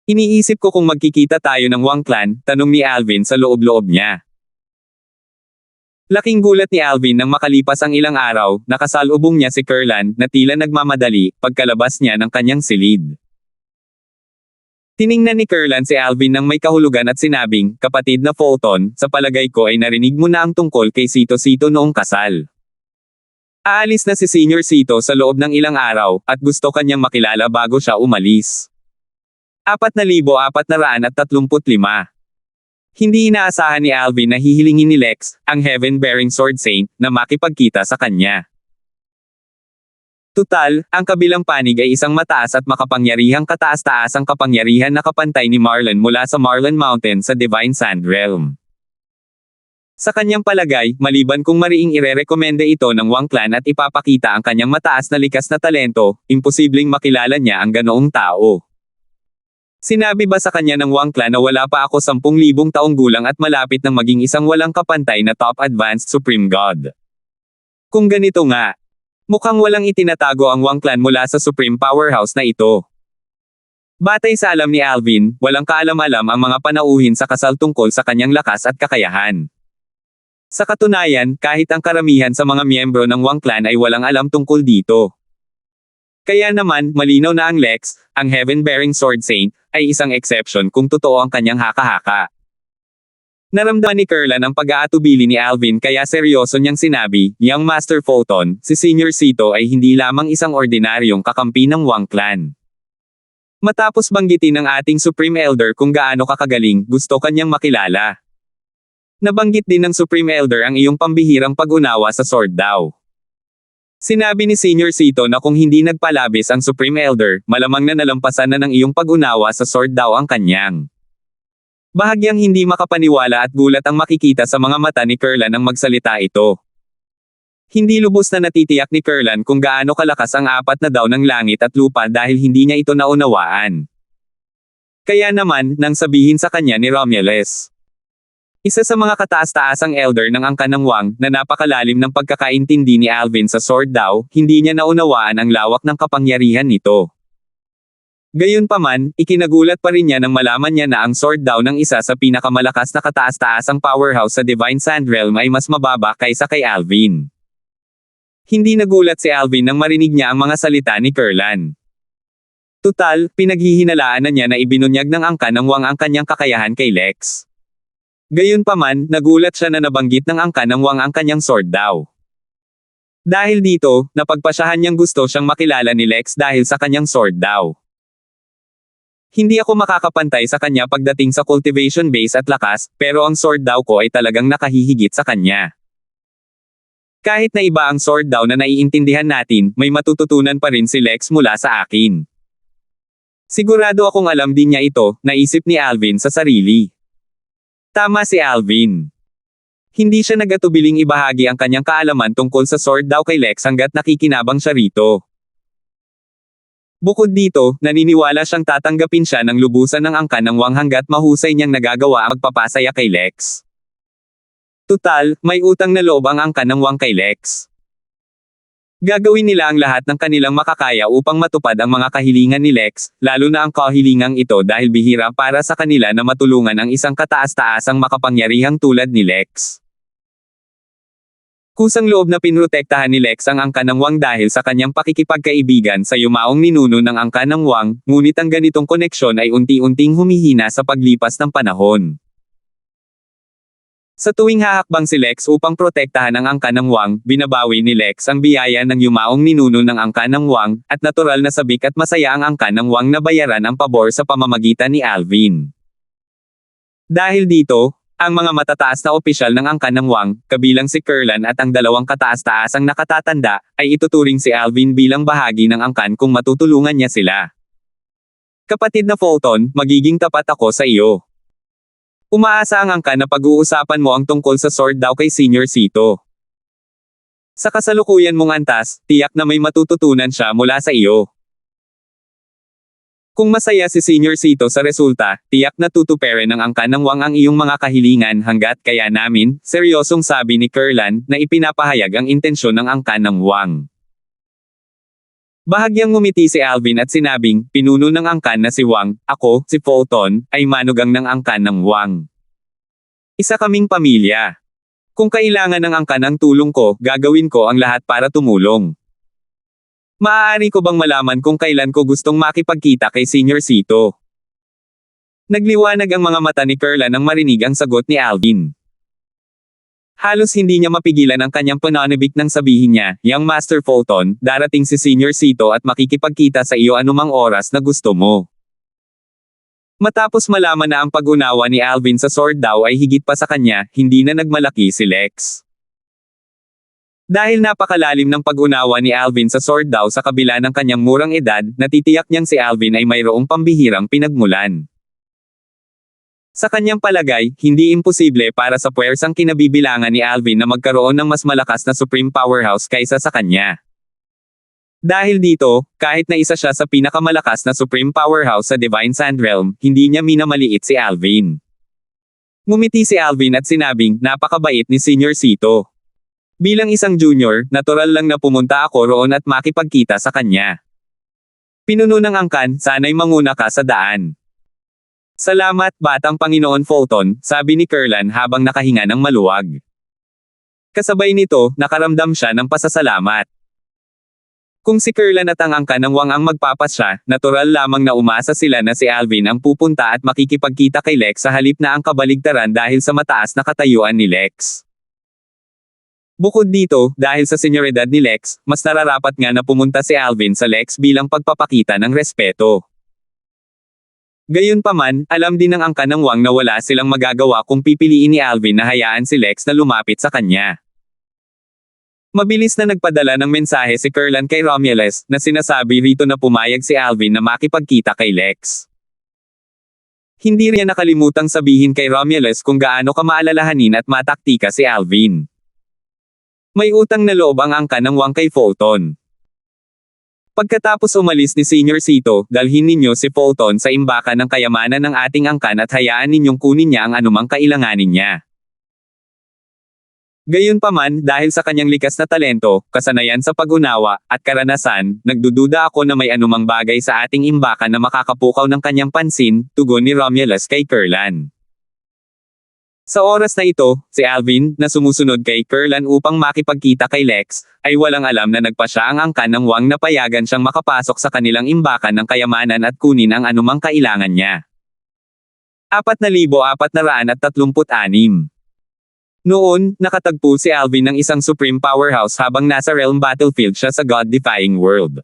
Speaker 1: Iniisip ko kung magkikita tayo ng Wang Clan, tanong ni Alvin sa loob-loob niya. Laking gulat ni Alvin nang makalipas ang ilang araw, nakasalubong niya si Kurlan na tila nagmamadali pagkalabas niya ng kanyang silid. Tiningnan ni Kurlan si Alvin nang may kahulugan at sinabing, "Kapatid na Fulton, sa palagay ko ay narinig mo na ang tungkol kay Sito-Sito noong kasal. Aalis na si Senior Sito sa loob ng ilang araw, at gusto kanyang makilala bago siya umalis." 4,435. Hindi inaasahan ni Alvin na hihilingin ni Lex, ang Heaven-bearing Sword Saint, na makipagkita sa kanya. Tutal, ang kabilang panig ay isang mataas at makapangyarihang kataas-taasang kapangyarihan na kapantay ni Marlon mula sa Marlon Mountain sa Divine Sand Realm. Sa kanyang palagay, maliban kung mariing irerekomenda ito ng Wang Clan at ipapakita ang kanyang mataas na likas na talento, imposibleng makilala niya ang ganoong tao. Sinabi ba sa kanya ng Wang Clan na wala pa ako 10,000 taong gulang at malapit nang maging isang walang kapantay na top advanced supreme god? Kung ganito nga, mukhang walang itinatago ang Wang Clan mula sa supreme powerhouse na ito. Batay sa alam ni Alvin, walang kaalam-alam ang mga panauhin sa kasal tungkol sa kanyang lakas at kakayahan. Sa katunayan, kahit ang karamihan sa mga miyembro ng Wang Clan ay walang alam tungkol dito. Kaya naman, malinaw na ang Lex, ang Heaven-bearing Sword Saint, ay isang exception kung totoo ang kanyang haka-haka. Naramdaman ni Kurlan ang pag-aatubili ni Alvin kaya seryoso niyang sinabi, "Young Master Fulton, si Senior Sito ay hindi lamang isang ordinaryong kakampi ng Wang Clan." Matapos banggitin ng ating Supreme Elder kung gaano kakagaling, gusto kanyang makilala. Nabanggit din ng Supreme Elder ang iyong pambihirang pag-unawa sa Sword Dao. Sinabi ni Senior Sito na kung hindi nagpalabis ang Supreme Elder, malamang na nalampasan na ng iyong pag-unawa sa Sword Dao ang kanyang. Bahagyang hindi makapaniwala at gulat ang makikita sa mga mata ni Kurlan nang magsalita ito. Hindi lubos na natitiyak ni Kurlan kung gaano kalakas ang 4 na Dao ng langit at lupa dahil hindi niya ito naunawaan. Kaya naman, nang sabihin sa kanya ni Romulus, isa sa mga kataas-taasang elder ng angkan ng Wang, na napakalalim ng pagkakaintindi ni Alvin sa Sword Dao, hindi niya naunawaan ang lawak ng kapangyarihan nito. Gayunpaman, ikinagulat pa rin niya nang malaman niya na ang Sword Dao ng isa sa pinakamalakas na kataas-taasang powerhouse sa Divine Sand Realm ay mas mababa kaysa kay Alvin. Hindi nagulat si Alvin nang marinig niya ang mga salita ni Kurlan. Tutal, pinaghihinalaan na niya na ibinunyag ng angkan ng Wang ang kanyang kakayahan kay Lex. Gayunpaman, nagulat siya na nabanggit ng angkan ng Wang ang kanyang Sword Dao. Dahil dito, napagpasyahan niyang gusto siyang makilala ni Lex dahil sa kanyang Sword Dao. Hindi ako makakapantay sa kanya pagdating sa cultivation base at lakas, pero ang Sword Dao ko ay talagang nakahihigit sa kanya. Kahit na iba ang Sword Dao na naiintindihan natin, may matututunan pa rin si Lex mula sa akin. Sigurado akong alam din niya ito, naisip ni Alvin sa sarili. Tama si Alvin. Hindi siya nagatubiling ibahagi ang kanyang kaalaman tungkol sa Sword Dao kay Lex hanggat nakikinabang siya rito. Bukod dito, naniniwala siyang tatanggapin siya ng lubusan ng angkan ng Wang hanggat mahusay niyang nagagawa ang magpapasaya kay Lex. Tutal, may utang na loob ang angkan ng Wang kay Lex. Gagawin nila ang lahat ng kanilang makakaya upang matupad ang mga kahilingan ni Lex, lalo na ang kahilingang ito dahil bihira para sa kanila na matulungan ang isang kataas-taasang makapangyarihang tulad ni Lex. Kusang loob na pinrotektahan ni Lex ang angkan ng Wang dahil sa kanyang pakikipagkaibigan sa yumaong ninuno ng angkan ng Wang, ngunit ang ganitong koneksyon ay unti-unting humihina sa paglipas ng panahon. Sa tuwing hahakbang si Lex upang protektahan ang angkan ng Wang, binabawi ni Lex ang biyaya ng yumaong ninuno ng angkan ng Wang, at natural na sabik at masaya ang angkan ng Wang na bayaran ang pabor sa pamamagitan ni Alvin. Dahil dito, Ang mga matataas na opisyal ng angkan ng Wang, kabilang si Kurlan at ang dalawang kataas-taasang nakatatanda, ay ituturing si Alvin bilang bahagi ng angkan kung matutulungan niya sila. Kapatid na Fulton, magiging tapat ako sa iyo. Umaasa ang angkan na pag-uusapan mo ang tungkol sa sword daw kay Senior Sito. Sa kasalukuyan mong antas, tiyak na may matututunan siya mula sa iyo. Kung masaya si Senior Sito sa resulta, tiyak na tutuperin ng angkan ng Wang ang iyong mga kahilingan hanggat kaya namin, seryosong sabi ni Kurlan, na ipinapahayag ang intensyon ng angkan ng Wang. Bahagyang ngumiti si Alvin at sinabing, pinuno ng angkan na si Wang, ako, si Fulton, ay manugang ng angkan ng Wang. Isa kaming pamilya. Kung kailangan ng angkan ang tulong ko, gagawin ko ang lahat para tumulong. Maaari ko bang malaman kung kailan ko gustong makipagkita kay Senior Sito? Nagliwanag ang mga mata ni Kurlan nang marinig ang sagot ni Alvin. Halos hindi niya mapigilan ang kanyang pananabik nang sabihin niya, Young Master Fulton, darating si Senior Sito at makikipagkita sa iyo anumang oras na gusto mo. Matapos malaman na ang pag-unawa ni Alvin sa sword daw ay higit pa sa kanya, hindi na nagmalaki si Lex. Dahil napakalalim ng pag-unawa ni Alvin sa sword daw sa kabila ng kanyang murang edad, natitiyak niyang si Alvin ay mayroong pambihirang pinagmulan. Sa kanyang palagay, hindi imposible para sa puwersang kinabibilangan ni Alvin na magkaroon ng mas malakas na supreme powerhouse kaysa sa kanya. Dahil dito, kahit na isa siya sa pinakamalakas na supreme powerhouse sa Divine Sand Realm, hindi niya minamaliit si Alvin. Ngumiti si Alvin at sinabing, napakabait ni Senior Sito. Bilang isang junior, natural lang na pumunta ako roon at makipagkita sa kanya. Pinuno ng angkan, sana'y manguna ka sa daan. Salamat, Batang Panginoon Fulton, sabi ni Kurlan habang nakahinga ng maluwag. Kasabay nito, nakaramdam siya ng pasasalamat. Kung si Kurlan at ang angkan ng Wang ang magpapasya, natural lamang na umasa sila na si Alvin ang pupunta at makikipagkita kay Lex sa halip na ang kabaligtaran dahil sa mataas na katayuan ni Lex. Bukod dito, dahil sa senyoridad ni Lex, mas nararapat nga na pumunta si Alvin sa Lex bilang pagpapakita ng respeto. Gayunpaman, alam din ng angkan ng Wang na wala silang magagawa kung pipiliin ni Alvin na hayaan si Lex na lumapit sa kanya. Mabilis na nagpadala ng mensahe si Kurlan kay Romulus, na sinasabi rito na pumayag si Alvin na makipagkita kay Lex. Hindi rin nakalimutang sabihin kay Romulus kung gaano kamaalalahanin at mataktika si Alvin. May utang na loob ang angkan ng Wang kay Fulton. Pagkatapos umalis ni Senior Sito, dalhin ninyo si Fulton sa imbakan ng kayamanan ng ating angkan at hayaan ninyong kunin niya ang anumang kailanganin niya. Gayunpaman, dahil sa kanyang likas na talento, kasanayan sa pag-unawa, at karanasan, nagdududa ako na may anumang bagay sa ating imbakan na makakapukaw ng kanyang pansin, tugon ni Romulus kay Kurlan. Sa oras na ito, si Alvin, na sumusunod kay Kurlan upang makipagkita kay Lex, ay walang alam na nagpasya ang angkan ng Wang na payagan siyang makapasok sa kanilang imbakan ng kayamanan at kunin ang anumang kailangan niya. 4,436. Noon, nakatagpo si Alvin ng isang supreme powerhouse habang nasa realm battlefield siya sa God-defying world.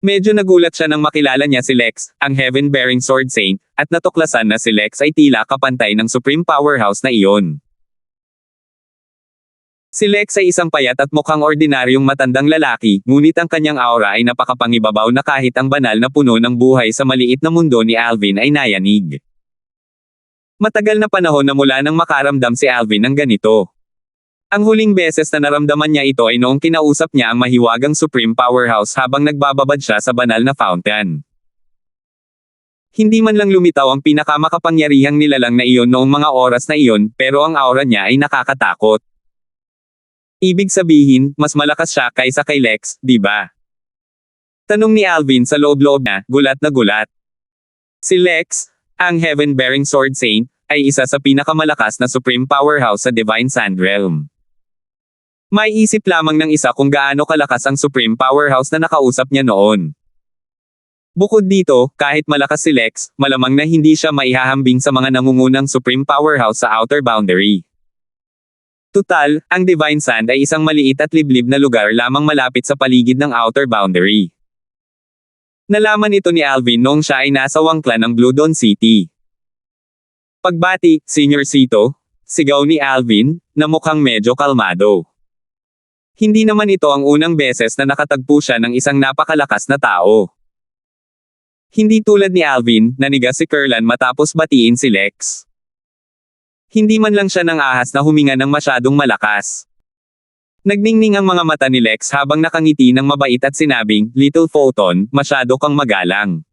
Speaker 1: Medyo nagulat siya nang makilala niya si Lex, ang heaven-bearing sword saint, at natuklasan na si Lex ay tila kapantay ng supreme powerhouse na iyon. Si Lex ay isang payat at mukhang ordinaryong matandang lalaki, ngunit ang kanyang aura ay napakapangibabaw na kahit ang banal na puno ng buhay sa maliit na mundo ni Alvin ay nayanig. Matagal na panahon na mula nang makaramdam si Alvin ng ganito. Ang huling beses na naramdaman niya ito ay noong kinausap niya ang mahiwagang supreme powerhouse habang nagbababad siya sa banal na fountain. Hindi man lang lumitaw ang pinakamakapangyarihang nilalang na iyon noong mga oras na iyon, pero ang aura niya ay nakakatakot. Ibig sabihin, mas malakas siya kaysa kay Lex, di ba? Tanong ni Alvin sa loob-loob niya, gulat na gulat. Si Lex, ang heaven-bearing sword saint, ay isa sa pinakamalakas na supreme powerhouse sa Divine Sand Realm. May isip lamang ng isa kung gaano kalakas ang supreme powerhouse na nakausap niya noon. Bukod dito, kahit malakas si Lex, malamang na hindi siya maihahambing sa mga nangungunang supreme powerhouse sa outer boundary. Tutal, ang Divine Sand ay isang maliit at liblib na lugar lamang malapit sa paligid ng outer boundary. Nalaman ito ni Alvin noong siya ay nasa wangklan ng Blue Dawn City. Pagbati, Senior Sito, sigaw ni Alvin, na mukhang medyo kalmado. Hindi naman ito ang unang beses na nakatagpo siya ng isang napakalakas na tao. Hindi tulad ni Alvin, nanigas si Kurlan matapos batiin si Lex. Hindi man lang siya nang ahas na huminga ng masyadong malakas. Nagningning ang mga mata ni Lex habang nakangiti ng mabait at sinabing, "Little Photon, masyado kang magalang.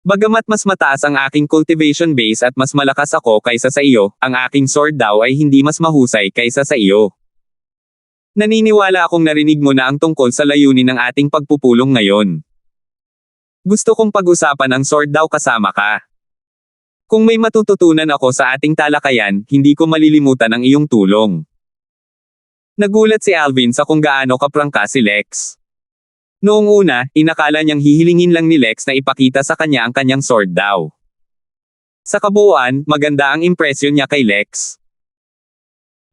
Speaker 1: Bagamat mas mataas ang aking cultivation base at mas malakas ako kaysa sa iyo, ang aking sword daw ay hindi mas mahusay kaysa sa iyo. Naniniwala akong narinig mo na ang tungkol sa layunin ng ating pagpupulong ngayon. Gusto kong pag-usapan ang sword daw kasama ka. Kung may matututunan ako sa ating talakayan, hindi ko malilimutan ang iyong tulong." Nagulat si Alvin sa kung gaano kaprangka si Lex. Noong una, inakala niyang hihilingin lang ni Lex na ipakita sa kanya ang kanyang sword daw. Sa kabuuan, maganda ang impresyon niya kay Lex.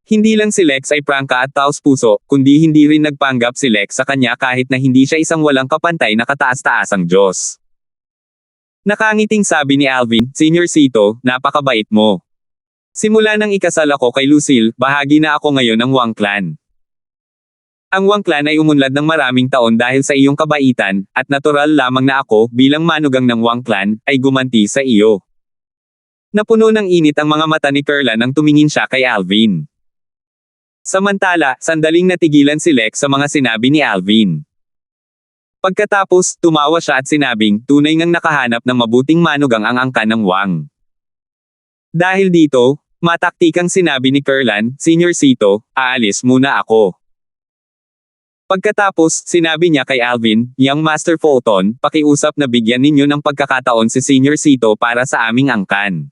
Speaker 1: Hindi lang si Lex ay prangka at taos-puso, kundi hindi rin nagpanggap si Lex sa kanya kahit na hindi siya isang walang kapantay na kataas-taasang Diyos. Nakangiting sabi ni Alvin, "Senior Sito, napakabait mo. Simula nang ikasal ako kay Lucille, bahagi na ako ngayon ng Wang Clan. Ang Wang Clan ay umunlad ng maraming taon dahil sa iyong kabaitan, at natural lamang na ako, bilang manugang ng Wang Clan, ay gumanti sa iyo." Napuno ng init ang mga mata ni Kurlan nang tumingin siya kay Alvin. Samantala, sandaling natigilan si Lex sa mga sinabi ni Alvin. Pagkatapos, tumawa siya at sinabing, tunay ngang nakahanap ng mabuting manugang ang angkan ng Wang. Dahil dito, mataktikang sinabi ni Kurlan, "Senior Sito, aalis muna ako." Pagkatapos, sinabi niya kay Alvin, "Young Master Fulton, pakiusap na bigyan ninyo ng pagkakataon si Senior Sito para sa aming angkan."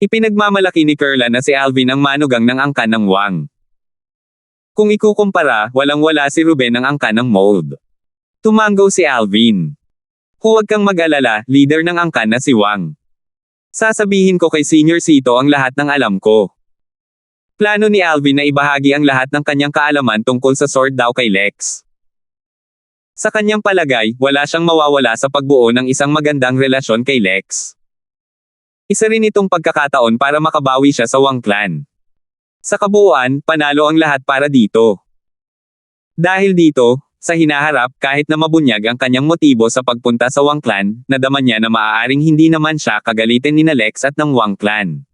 Speaker 1: Ipinagmamalaki ni Kurlan na si Alvin ang manugang ng angkan ng Wang. Kung ikukumpara, walang-wala si Ruben ng angkan ng Mold. Tumango si Alvin. "Huwag kang mag-alala, leader ng angkan na si Wang. Sasabihin ko kay Senior Sito ang lahat ng alam ko." Plano ni Alvin na ibahagi ang lahat ng kanyang kaalaman tungkol sa sword daw kay Lex. Sa kanyang palagay, wala siyang mawawala sa pagbuo ng isang magandang relasyon kay Lex. Isa rin itong pagkakataon para makabawi siya sa Wang Clan. Sa kabuuan, panalo ang lahat para dito. Dahil dito, sa hinaharap, kahit na mabunyag ang kanyang motibo sa pagpunta sa Wang Clan, nadama niya na maaaring hindi naman siya kagalitin ni Lex at ng Wang Clan.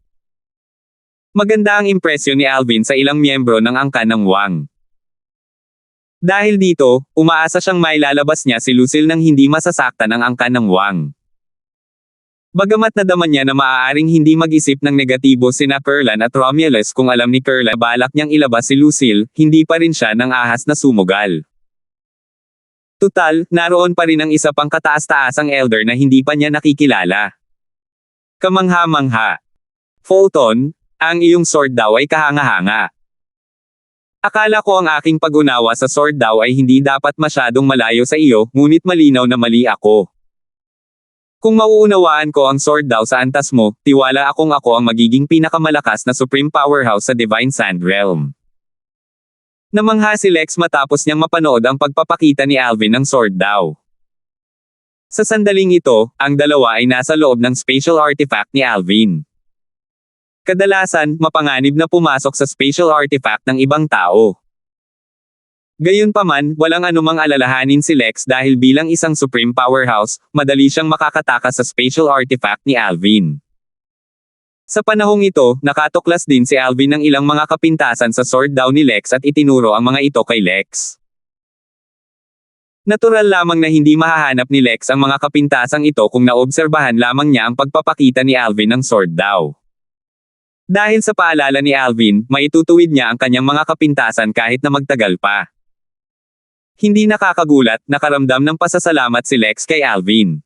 Speaker 1: Maganda ang impresyon ni Alvin sa ilang miyembro ng angkan ng Wang. Dahil dito, umaasa siyang mailalabas niya si Lucille nang hindi masasaktan ang angkan ng Wang. Bagamat nadama niya na maaaring hindi mag-isip ng negatibo sina Kurlan at Romulus kung alam ni Kurlan balak niyang ilabas si Lucille, hindi pa rin siya nang ahas na sumugal. Tutal, naroon pa rin ang isa pang kataas-taasang elder na hindi pa niya nakikilala. Kamangha-mangha. "Fulton, ang iyong sword daw ay kahanga-hanga. Akala ko ang aking pag-unawa sa sword daw ay hindi dapat masyadong malayo sa iyo, ngunit malinaw na mali ako. Kung mauunawaan ko ang sword daw sa antas mo, tiwala akong ako ang magiging pinakamalakas na supreme powerhouse sa Divine Sand Realm." Namangha si Lex matapos niyang mapanood ang pagpapakita ni Alvin ng sword daw. Sa sandaling ito, ang dalawa ay nasa loob ng spatial artifact ni Alvin. Kadalasan, mapanganib na pumasok sa spatial artifact ng ibang tao. Gayunpaman, walang anumang alalahanin si Lex dahil bilang isang supreme powerhouse, madali siyang makakatakas sa spatial artifact ni Alvin. Sa panahong ito, nakatuklas din si Alvin ng ilang mga kapintasan sa sword daw ni Lex at itinuro ang mga ito kay Lex. Natural lamang na hindi mahahanap ni Lex ang mga kapintasang ito kung naobserbahan lamang niya ang pagpapakita ni Alvin ng sword daw. Dahil sa paalala ni Alvin, maitutuwid niya ang kanyang mga kapintasan kahit na magtagal pa. Hindi nakakagulat, nakaramdam ng pasasalamat si Lex kay Alvin.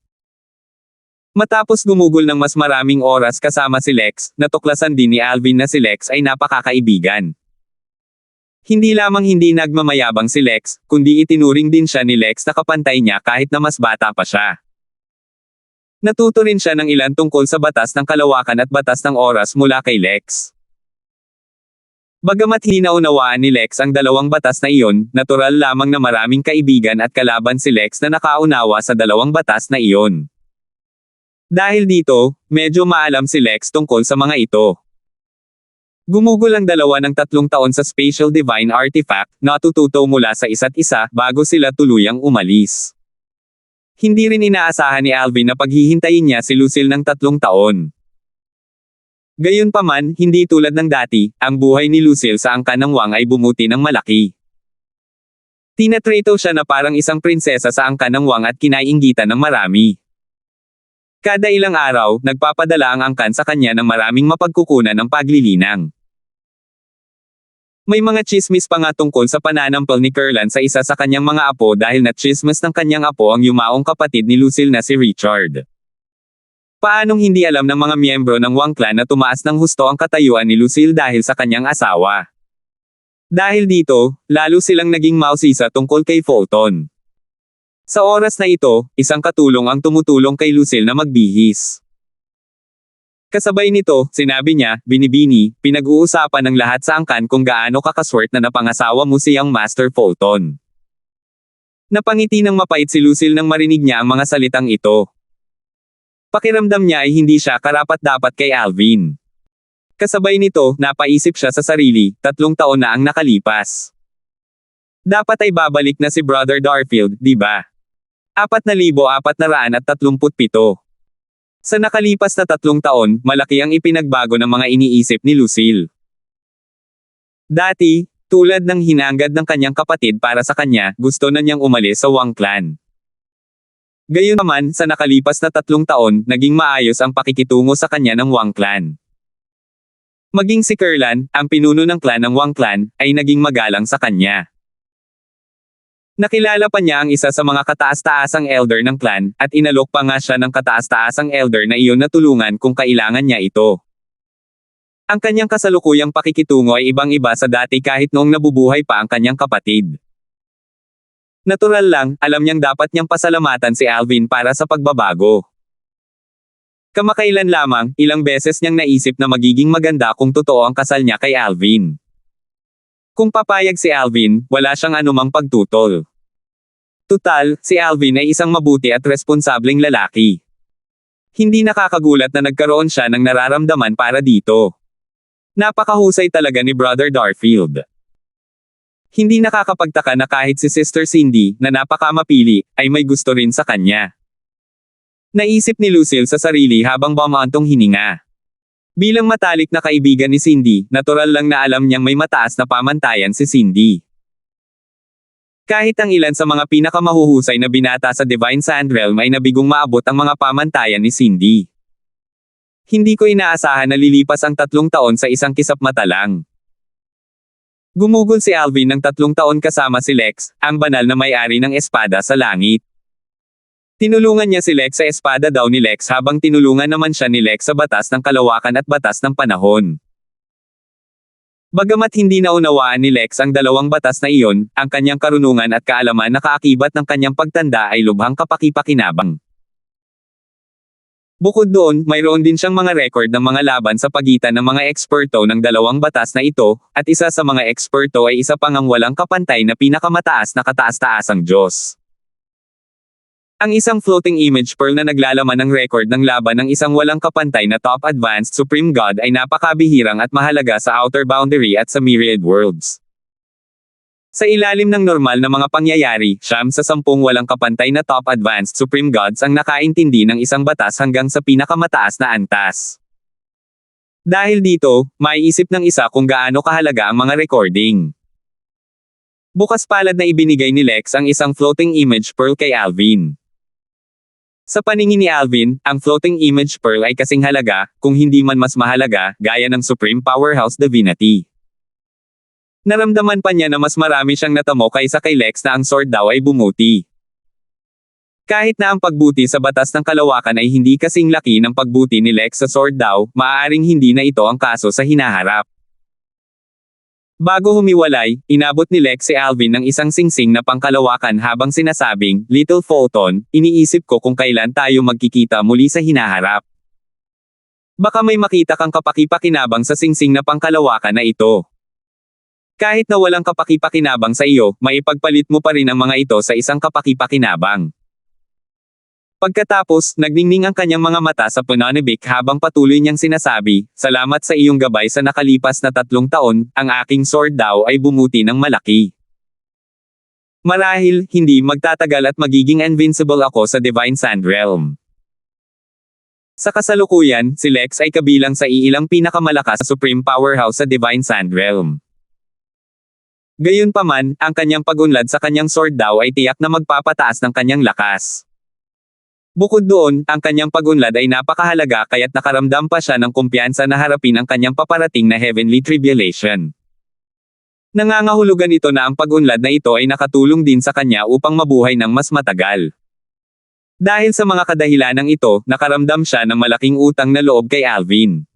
Speaker 1: Matapos gumugol ng mas maraming oras kasama si Lex, natuklasan din ni Alvin na si Lex ay napakakaibigan. Hindi lamang hindi nagmamayabang si Lex, kundi itinuring din siya ni Lex na kapantay niya kahit na mas bata pa siya. Natuto rin siya ng ilan tungkol sa batas ng kalawakan at batas ng oras mula kay Lex. Bagamat hindi naunawaan ni Lex ang dalawang batas na iyon, natural lamang na maraming kaibigan at kalaban si Lex na nakaunawa sa dalawang batas na iyon. Dahil dito, medyo maalam si Lex tungkol sa mga ito. Gumugol ang dalawa ng 3 taon sa Spatial Divine Artifact, natututo mula sa isa't isa, bago sila tuluyang umalis. Hindi rin inaasahan ni Alvin na paghihintayin niya si Lucille ng 3 taon. Gayunpaman, hindi tulad ng dati, ang buhay ni Lucille sa angkan ng Wang ay bumuti ng malaki. Tinatrato siya na parang isang prinsesa sa angkan ng Wang at kinainggitan ng marami. Kada ilang araw, nagpapadala ang angkan sa kanya ng maraming mapagkukunan ng paglilinang. May mga chismis pa nga tungkol sa pananampal ni Kurlan sa isa sa kanyang mga apo dahil na-chismis ng kanyang apo ang yumaong kapatid ni Lucille na si Richard. Paanong hindi alam ng mga miyembro ng Wang Clan na tumaas ng husto ang katayuan ni Lucille dahil sa kanyang asawa? Dahil dito, lalo silang naging mausisa tungkol kay Fulton. Sa oras na ito, isang katulong ang tumutulong kay Lucille na magbihis. Kasabay nito, sinabi niya, "Binibini, pinag-uusapan ng lahat sa angkan kung gaano kakaswert na napangasawa mo siyang Master Fulton." Napangiti ng mapait si Lucille nang marinig niya ang mga salitang ito. Pakiramdam niya ay hindi siya karapat-dapat kay Alvin. Kasabay nito, napaisip siya sa sarili, 3 taon na ang nakalipas. Dapat ay babalik na si Brother Darfield, di ba? 4,437. Sa nakalipas na 3 taon, malaki ang ipinagbago ng mga iniisip ni Lucille. Dati, tulad ng hinangad ng kanyang kapatid para sa kanya, gusto na niyang umalis sa Wang Clan. Gayunpaman, sa nakalipas na 3 taon, naging maayos ang pakikitungo sa kanya ng Wang Clan. Maging si Kurlan, ang pinuno ng clan ng Wang Clan, ay naging magalang sa kanya. Nakilala pa niya ang isa sa mga kataas-taasang elder ng clan, at inalok pa nga siya ng kataas-taasang elder na iyon na tulungan kung kailangan niya ito. Ang kanyang kasalukuyang pakikitungo ay ibang-iba sa dati kahit noong nabubuhay pa ang kanyang kapatid. Natural lang, alam niyang dapat niyang pasalamatan si Alvin para sa pagbabago. Kamakailan lamang, ilang beses niyang naisip na magiging maganda kung totoo ang kasal niya kay Alvin. Kung papayag si Alvin, wala siyang anumang pagtutol. Tutal, si Alvin ay isang mabuti at responsableng lalaki. Hindi nakakagulat na nagkaroon siya ng nararamdaman para dito. Napakahusay talaga ni Brother Darfield. Hindi nakakapagtaka na kahit si Sister Cindy, na napakamapili, ay may gusto rin sa kanya. Naisip ni Lucille sa sarili habang bumaantong hininga. Bilang matalik na kaibigan ni Cindy, natural lang na alam niyang may mataas na pamantayan si Cindy. Kahit ang ilan sa mga pinakamahuhusay na binata sa Divine Sand Realm ay nabigong maabot ang mga pamantayan ni Cindy. Hindi ko inaasahan na lilipas ang 3 taon sa isang kisap mata lang. Gumugol si Alvin ng 3 taon kasama si Lex, ang banal na may-ari ng espada sa langit. Tinulungan niya si Lex sa espada daw ni Lex habang tinulungan naman siya ni Lex sa batas ng kalawakan at batas ng panahon. Bagamat hindi naunawaan ni Lex ang 2 batas na iyon, ang kanyang karunungan at kaalaman na kaakibat ng kanyang pagtanda ay lubhang kapakipakinabang. Bukod doon, mayroon din siyang mga record ng mga laban sa pagitan ng mga eksperto ng 2 batas na ito, at isa sa mga eksperto ay isa pang ang walang kapantay na pinakamataas na kataas-taasang Diyos. Ang isang floating image pearl na naglalaman ng record ng laban ng isang walang kapantay na top advanced supreme god ay napakabihirang at mahalaga sa outer boundary at sa myriad worlds. Sa ilalim ng normal na mga pangyayari, 9 sa 10 walang kapantay na top advanced supreme gods ang nakaintindi ng isang batas hanggang sa pinakamataas na antas. Dahil dito, maiisip ng isa kung gaano kahalaga ang mga recording. Bukas palad na ibinigay ni Lex ang isang floating image pearl kay Alvin. Sa paningin ni Alvin, ang floating image pearl ay kasing halaga, kung hindi man mas mahalaga, gaya ng Supreme Powerhouse Divinity. Naramdaman pa niya na mas marami siyang natamo kaysa kay Lex na ang sword daw ay bumuti. Kahit na ang pagbuti sa batas ng kalawakan ay hindi kasing laki ng pagbuti ni Lex sa sword daw, maaaring hindi na ito ang kaso sa hinaharap. Bago humiwalay, inabot ni Lex si Alvin ng isang singsing na pangkalawakan habang sinasabing, "Little Fulton, iniisip ko kung kailan tayo magkikita muli sa hinaharap. Baka may makita kang kapakipakinabang sa singsing na pangkalawakan na ito. Kahit na walang kapakipakinabang sa iyo, maipagpalit mo pa rin ang mga ito sa isang kapakipakinabang." Pagkatapos, nagningning ang kanyang mga mata sa Pononibik habang patuloy niyang sinasabi, "Salamat sa iyong gabay sa nakalipas na 3 taon, ang aking sword daw ay bumuti ng malaki. Marahil, hindi magtatagal at magiging invincible ako sa Divine Sand Realm." Sa kasalukuyan, si Lex ay kabilang sa iilang pinakamalakas na Supreme Powerhouse sa Divine Sand Realm. Gayunpaman, ang kanyang pag-unlad sa kanyang sword daw ay tiyak na magpapataas ng kanyang lakas. Bukod doon, ang kanyang pag-unlad ay napakahalaga kaya't nakaramdam pa siya ng kumpiyansa na harapin ang kanyang paparating na heavenly tribulation. Nangangahulugan ito na ang pag-unlad na ito ay nakatulong din sa kanya upang mabuhay ng mas matagal. Dahil sa mga kadahilanang ito, nakaramdam siya ng malaking utang na loob kay Alvin.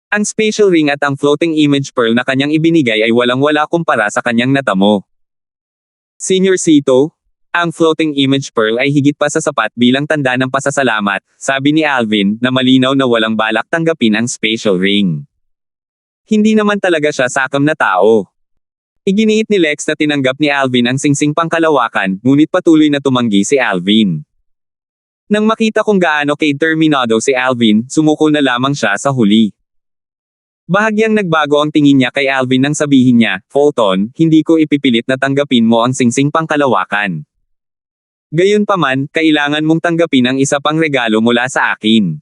Speaker 1: Ang Spatial Ring at ang Floating Image Pearl na kanyang ibinigay ay walang-wala kumpara sa kanyang natamo. Senior Cito, ang Floating Image Pearl ay higit pa sa sapat bilang tanda ng pasasalamat, sabi ni Alvin, na malinaw na walang balak tanggapin ang Spatial Ring. Hindi naman talaga siya sakam na tao. Iginiit ni Lex na tinanggap ni Alvin ang singsing pangkalawakan, ngunit patuloy na tumanggi si Alvin. Nang makita kung gaano determinado si Alvin, sumuko na lamang siya sa huli. Bahagyang nagbago ang tingin niya kay Alvin nang sabihin niya, "Fulton, hindi ko ipipilit na tanggapin mo ang singsing pangkalawakan. Gayunpaman, kailangan mong tanggapin ang isa pang regalo mula sa akin.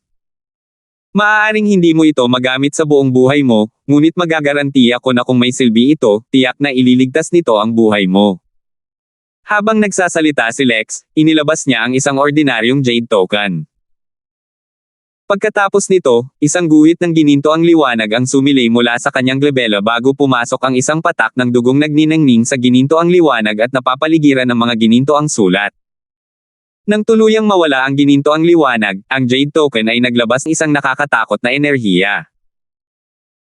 Speaker 1: Maaaring hindi mo ito magamit sa buong buhay mo, ngunit magagarantiya ko na kung may silbi ito, tiyak na ililigtas nito ang buhay mo." Habang nagsasalita si Lex, inilabas niya ang isang ordinaryong jade token. Pagkatapos nito, isang guhit ng gininto ang liwanag ang sumilay mula sa kanyang glabela bago pumasok ang isang patak ng dugong nagniningning sa gininto ang liwanag at napapaligiran ng mga gininto ang sulat. Nang tuluyang mawala ang gininto ang liwanag, ang jade token ay naglabas ng isang nakakatakot na enerhiya.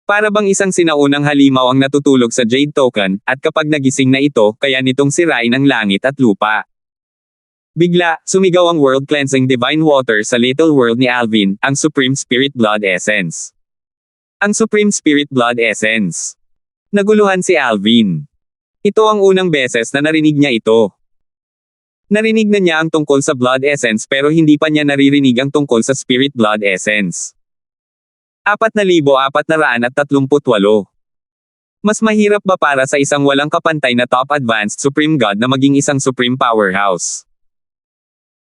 Speaker 1: Para bang isang sinaunang halimaw ang natutulog sa jade token, at kapag nagising na ito, kaya nitong sirain ang langit at lupa. Bigla, sumigaw ang world-cleansing divine water sa little world ni Alvin, ang Supreme Spirit Blood Essence. Ang Supreme Spirit Blood Essence. Naguluhan si Alvin. Ito ang unang beses na narinig niya ito. Narinig na niya ang tungkol sa Blood Essence pero hindi pa niya naririnig ang tungkol sa Spirit Blood Essence. 4,438. Mas mahirap ba para sa isang walang kapantay na top advanced Supreme God na maging isang Supreme Powerhouse?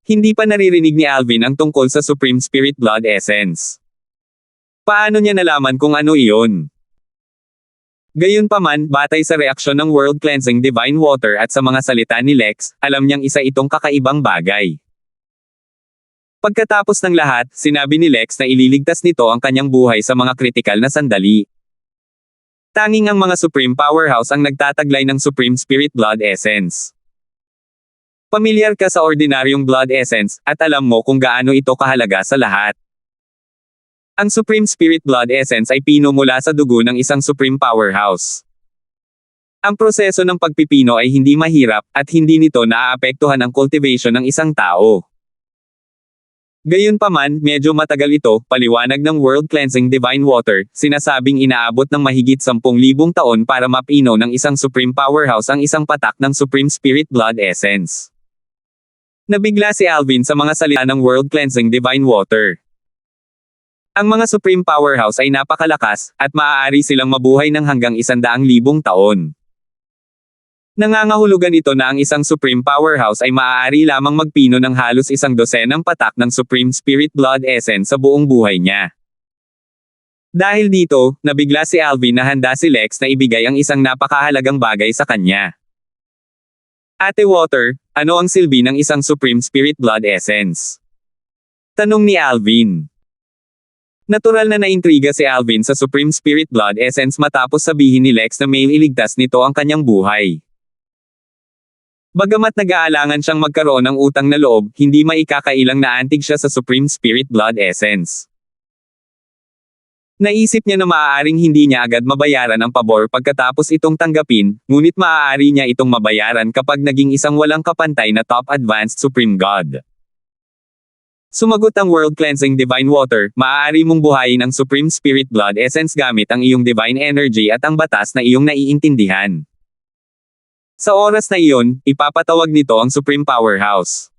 Speaker 1: Hindi pa naririnig ni Alvin ang tungkol sa Supreme Spirit Blood Essence. Paano niya nalaman kung ano iyon? Gayunpaman, batay sa reaksyon ng World Cleansing Divine Water at sa mga salita ni Lex, alam niyang isa itong kakaibang bagay. Pagkatapos ng lahat, sinabi ni Lex na ililigtas nito ang kanyang buhay sa mga kritikal na sandali. Tanging ang mga Supreme Powerhouse ang nagtataglay ng Supreme Spirit Blood Essence. Pamilyar ka sa ordinaryong Blood Essence, at alam mo kung gaano ito kahalaga sa lahat. Ang Supreme Spirit Blood Essence ay pino mula sa dugo ng isang Supreme Powerhouse. Ang proseso ng pagpipino ay hindi mahirap, at hindi nito naaapektuhan ang cultivation ng isang tao. Gayunpaman, medyo matagal ito, paliwanag ng World Cleansing Divine Water, sinasabing inaabot ng mahigit 10,000 taon para mapino ng isang Supreme Powerhouse ang isang patak ng Supreme Spirit Blood Essence. Nabigla si Alvin sa mga salita ng World Cleansing Divine Water. Ang mga Supreme Powerhouse ay napakalakas, at maaari silang mabuhay ng hanggang 100,000 taon. Nangangahulugan ito na ang isang Supreme Powerhouse ay maaari lamang magpino ng halos 12 patak ng Supreme Spirit Blood Essence sa buong buhay niya. Dahil dito, nabigla si Alvin na handa si Lex na ibigay ang isang napakahalagang bagay sa kanya. Ate Water, ano ang silbi ng isang Supreme Spirit Blood Essence? Tanong ni Alvin. Natural na naintriga si Alvin sa Supreme Spirit Blood Essence matapos sabihin ni Lex na may iligtas nito ang kanyang buhay. Bagamat nag-aalangan siyang magkaroon ng utang na loob, hindi maikakailang naantig siya sa Supreme Spirit Blood Essence. Naisip niya na maaaring hindi niya agad mabayaran ang pabor pagkatapos itong tanggapin, ngunit maaari niya itong mabayaran kapag naging isang walang kapantay na top advanced Supreme God. Sumagot ang World Cleansing Divine Water, maaari mong buhayin ang Supreme Spirit Blood Essence gamit ang iyong divine energy at ang batas na iyong naiintindihan. Sa oras na iyon, ipapatawag nito ang Supreme Powerhouse.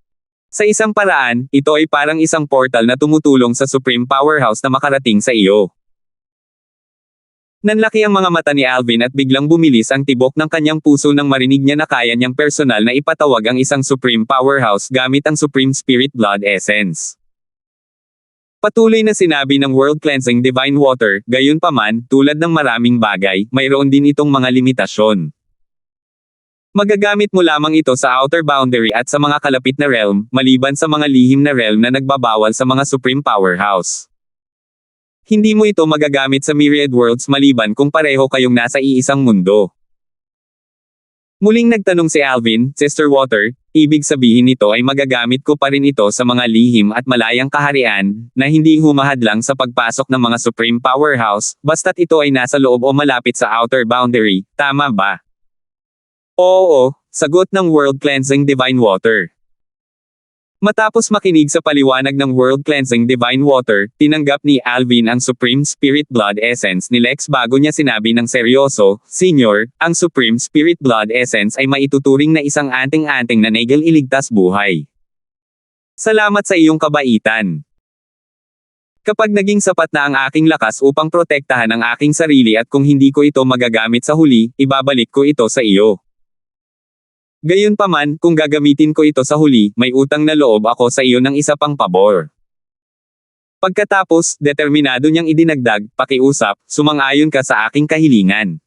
Speaker 1: Sa isang paraan, ito ay parang isang portal na tumutulong sa Supreme Powerhouse na makarating sa iyo. Nanlaki ang mga mata ni Alvin at biglang bumilis ang tibok ng kanyang puso nang marinig niya na kaya niyang personal na ipatawag ang isang Supreme Powerhouse gamit ang Supreme Spirit Blood Essence. Patuloy na sinabi ng World Cleansing Divine Water, gayunpaman, tulad ng maraming bagay, mayroon din itong mga limitasyon. Magagamit mo lamang ito sa outer boundary at sa mga kalapit na realm, maliban sa mga lihim na realm na nagbabawal sa mga Supreme Powerhouse. Hindi mo ito magagamit sa myriad worlds maliban kung pareho kayong nasa iisang mundo. Muling nagtanong si Alvin, Sister Water, ibig sabihin nito ay magagamit ko pa rin ito sa mga lihim at malayang kaharian, na hindi humahadlang sa pagpasok ng mga Supreme Powerhouse, basta't ito ay nasa loob o malapit sa outer boundary, tama ba? Oo, sagot ng World Cleansing Divine Water. Matapos makinig sa paliwanag ng World Cleansing Divine Water, tinanggap ni Alvin ang Supreme Spirit Blood Essence ni Lex bago niya sinabi ng seryoso, Senyor, ang Supreme Spirit Blood Essence ay maituturing na isang anting-anting na negel iligtas buhay. Salamat sa iyong kabaitan. Kapag naging sapat na ang aking lakas upang protektahan ang aking sarili at kung hindi ko ito magagamit sa huli, ibabalik ko ito sa iyo. Gayunpaman, kung gagamitin ko ito sa huli, may utang na loob ako sa iyo ng isa pang pabor. Pagkatapos, determinado niyang idinagdag, pakiusap, sumang-ayon ka sa aking kahilingan.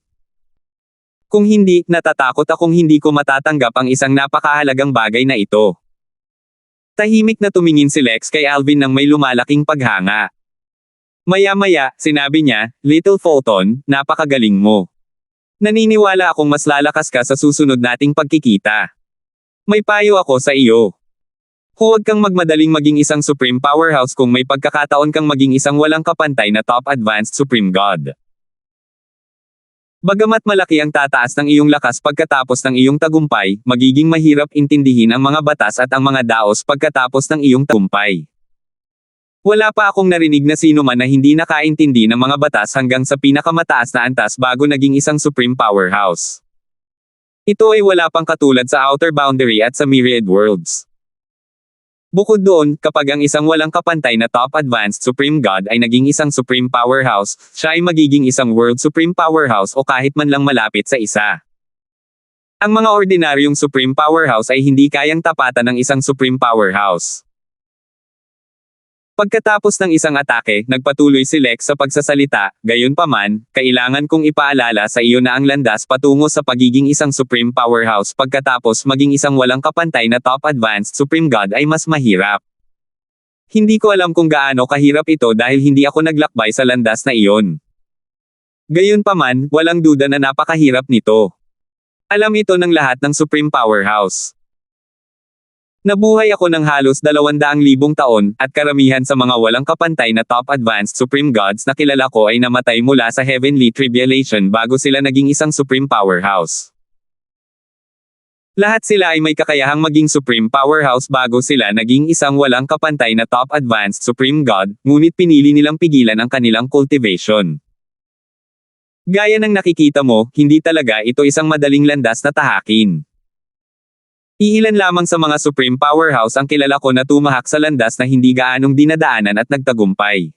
Speaker 1: Kung hindi, natatakot akong hindi ko matatanggap ang isang napakahalagang bagay na ito. Tahimik na tumingin si Lex kay Alvin nang may lumalaking paghanga. Maya-maya, sinabi niya, Little Fulton, napakagaling mo. Naniniwala akong mas lalakas ka sa susunod nating pagkikita. May payo ako sa iyo. Huwag kang magmadaling maging isang Supreme Powerhouse kung may pagkakataon kang maging isang walang kapantay na Top Advanced Supreme God. Bagamat malaki ang tataas ng iyong lakas pagkatapos ng iyong tagumpay, magiging mahirap intindihin ang mga batas at ang mga daos pagkatapos ng iyong tagumpay. Wala pa akong narinig na sino man na hindi nakaintindi ng mga batas hanggang sa pinakamataas na antas bago naging isang Supreme Powerhouse. Ito ay wala pang katulad sa outer boundary at sa myriad worlds. Bukod doon, kapag ang isang walang kapantay na Top Advanced Supreme God ay naging isang Supreme Powerhouse, siya ay magiging isang World Supreme Powerhouse o kahit man lang malapit sa isa. Ang mga ordinaryong Supreme Powerhouse ay hindi kayang tapatan ng isang Supreme Powerhouse. Pagkatapos ng isang atake, nagpatuloy si Lex sa pagsasalita, gayunpaman, kailangan kong ipaalala sa iyo na ang landas patungo sa pagiging isang Supreme Powerhouse pagkatapos maging isang walang kapantay na Top Advanced Supreme God ay mas mahirap. Hindi ko alam kung gaano kahirap ito dahil hindi ako naglakbay sa landas na iyon. Gayunpaman, walang duda na napakahirap nito. Alam ito ng lahat ng Supreme Powerhouse. Nabuhay ako ng halos 200,000 taon, at karamihan sa mga walang kapantay na Top Advanced Supreme Gods na kilala ko ay namatay mula sa Heavenly Tribulation bago sila naging isang Supreme Powerhouse. Lahat sila ay may kakayahang maging Supreme Powerhouse bago sila naging isang walang kapantay na Top Advanced Supreme God, ngunit pinili nilang pigilan ang kanilang cultivation. Gaya ng nakikita mo, hindi talaga ito isang madaling landas na tahakin. Iilan lamang sa mga Supreme Powerhouse ang kilala ko na tumahak sa landas na hindi gaanong dinadaanan at nagtagumpay.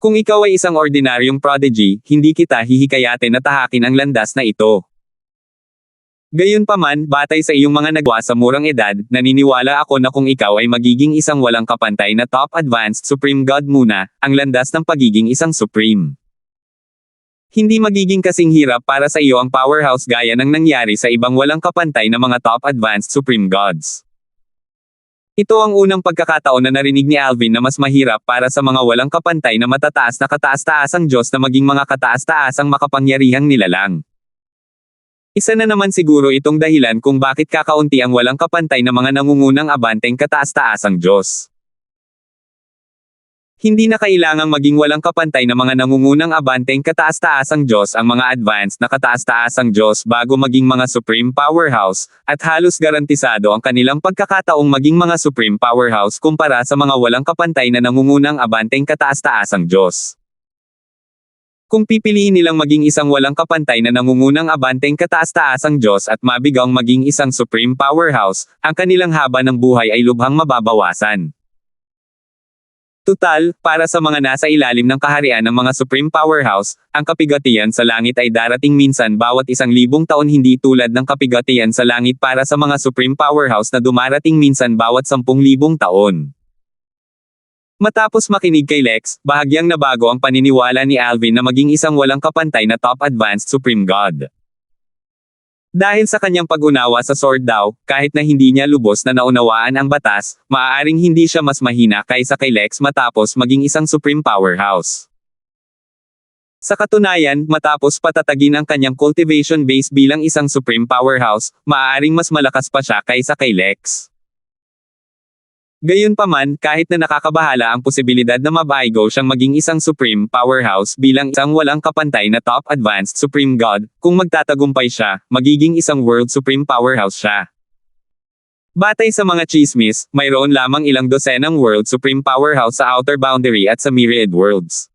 Speaker 1: Kung ikaw ay isang ordinaryong prodigy, hindi kita hihikayatin na tahakin ang landas na ito. Gayunpaman, batay sa iyong mga nagawa sa murang edad, naniniwala ako na kung ikaw ay magiging isang walang kapantay na Top Advanced Supreme God muna, ang landas ng pagiging isang Supreme. Hindi magiging kasing hirap para sa iyo ang powerhouse gaya ng nangyari sa ibang walang kapantay na mga Top Advanced Supreme Gods. Ito ang unang pagkakataon na narinig ni Alvin na mas mahirap para sa mga walang kapantay na matataas na kataas-taasang Diyos na maging mga kataas-taasang makapangyarihang nilalang. Isa na naman siguro itong dahilan kung bakit kakaunti ang walang kapantay na mga nangungunang abanteng kataas-taasang Diyos. Hindi na kailangang maging walang kapantay na mga nangungunang abanteng kataas-taasang Diyos ang mga advanced na kataas-taasang Diyos bago maging mga Supreme Powerhouse, at halos garantisado ang kanilang pagkakataong maging mga Supreme Powerhouse kumpara sa mga walang kapantay na nangungunang abanteng kataas-taasang Diyos. Kung pipiliin nilang maging isang walang kapantay na nangungunang abanteng kataas-taasang Diyos at mabigang maging isang supreme powerhouse, ang kanilang haba ng buhay ay lubhang mababawasan. Tutal, para sa mga nasa ilalim ng kaharian ng mga supreme powerhouse, ang kapigatian sa langit ay darating minsan bawat 1,000 taon, hindi tulad ng kapigatian sa langit para sa mga supreme powerhouse na dumarating minsan bawat 10,000 taon. Matapos makinig kay Lex, bahagyang nabago ang paniniwala ni Alvin na maging isang walang kapantay na top advanced supreme god. Dahil sa kanyang pag-unawa sa sword daw, kahit na hindi niya lubos na naunawaan ang batas, maaaring hindi siya mas mahina kaysa kay Lex matapos maging isang supreme powerhouse. Sa katunayan, matapos patatagin ang kanyang cultivation base bilang isang supreme powerhouse, maaaring mas malakas pa siya kaysa kay Lex. Gayunpaman, kahit na nakakabahala ang posibilidad na mabaigo siyang maging isang supreme powerhouse bilang isang walang kapantay na top advanced supreme god, kung magtatagumpay siya, magiging isang world supreme powerhouse siya. Batay sa mga chismis, mayroon lamang ilang dosenang world supreme powerhouse sa outer boundary at sa myriad worlds.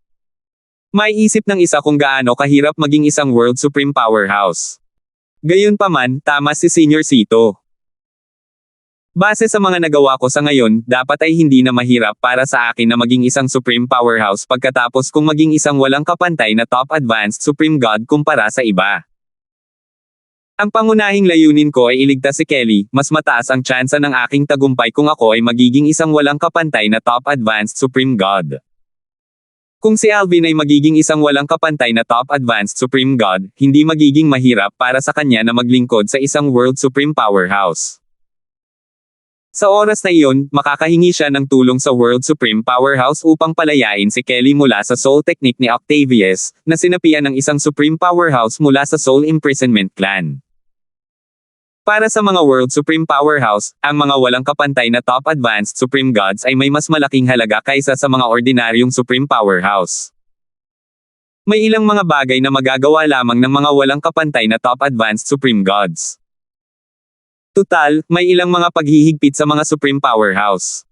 Speaker 1: May isip ng isa kung gaano kahirap maging isang world supreme powerhouse. Gayunpaman, tama si Senior Sito. Base sa mga nagawa ko sa ngayon, dapat ay hindi na mahirap para sa akin na maging isang supreme powerhouse pagkatapos kung maging isang walang kapantay na top advanced supreme god kumpara sa iba. Ang pangunahing layunin ko ay iligtas si Kelly, mas mataas ang tsansa ng aking tagumpay kung ako ay magiging isang walang kapantay na top advanced supreme god. Kung si Alvin ay magiging isang walang kapantay na top advanced supreme god, hindi magiging mahirap para sa kanya na maglingkod sa isang world supreme powerhouse. Sa oras na iyon, makakahingi siya ng tulong sa World Supreme Powerhouse upang palayain si Kelly mula sa soul technique ni Octavius, na sinapian ng isang Supreme Powerhouse mula sa Soul Imprisonment Clan. Para sa mga World Supreme Powerhouse, ang mga walang kapantay na top advanced Supreme Gods ay may mas malaking halaga kaysa sa mga ordinaryong Supreme Powerhouse. May ilang mga bagay na magagawa lamang ng mga walang kapantay na top advanced Supreme Gods. Tutal, may ilang mga paghihigpit sa mga Supreme Powerhouse.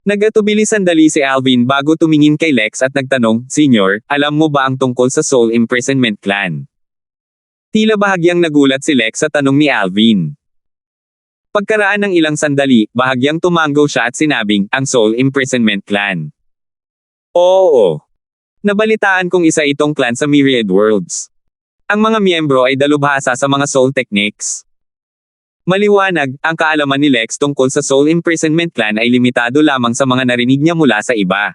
Speaker 1: Nagatubili sandali si Alvin bago tumingin kay Lex at nagtanong, "Senyor, alam mo ba ang tungkol sa Soul Imprisonment Clan?" Tila bahagyang nagulat si Lex sa tanong ni Alvin. Pagkaraan ng ilang sandali, bahagyang tumango siya at sinabing, "Ang Soul Imprisonment Clan." Oo. Nabalitaan kong isa itong clan sa Myriad Worlds. Ang mga miyembro ay dalubhasa sa mga soul techniques. Maliwanag, ang kaalaman ni Lex tungkol sa Soul Imprisonment Clan ay limitado lamang sa mga narinig niya mula sa iba.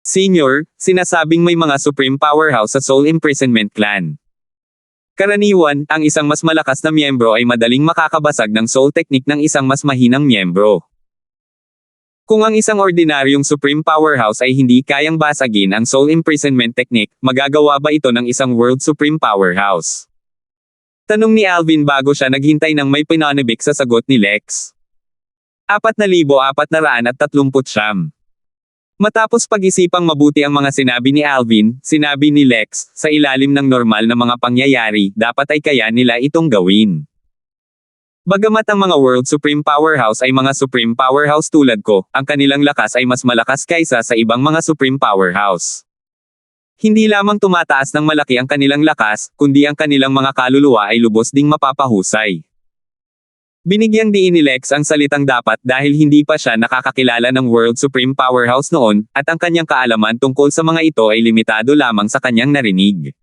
Speaker 1: Senior, sinasabing may mga Supreme Powerhouse sa Soul Imprisonment Clan. Karaniwan, ang isang mas malakas na miyembro ay madaling makakabasag ng soul technique ng isang mas mahinang miyembro. Kung ang isang ordinaryong Supreme Powerhouse ay hindi kayang basagin ang Soul Imprisonment Technique, magagawa ba ito ng isang World Supreme Powerhouse? Tanong ni Alvin bago siya naghintay ng may pinanibik sa sagot ni Lex. 4,439. Matapos pag-isipang mabuti ang mga sinabi ni Alvin, sinabi ni Lex, sa ilalim ng normal na mga pangyayari, dapat ay kaya nila itong gawin. Bagamat ang mga World Supreme Powerhouse ay mga Supreme Powerhouse tulad ko, ang kanilang lakas ay mas malakas kaysa sa ibang mga Supreme Powerhouse. Hindi lamang tumataas ng malaki ang kanilang lakas, kundi ang kanilang mga kaluluwa ay lubos ding mapapahusay. Binigyang diin ni Lex ang salitang dapat dahil hindi pa siya nakakakilala ng World Supreme Powerhouse noon, at ang kanyang kaalaman tungkol sa mga ito ay limitado lamang sa kanyang narinig.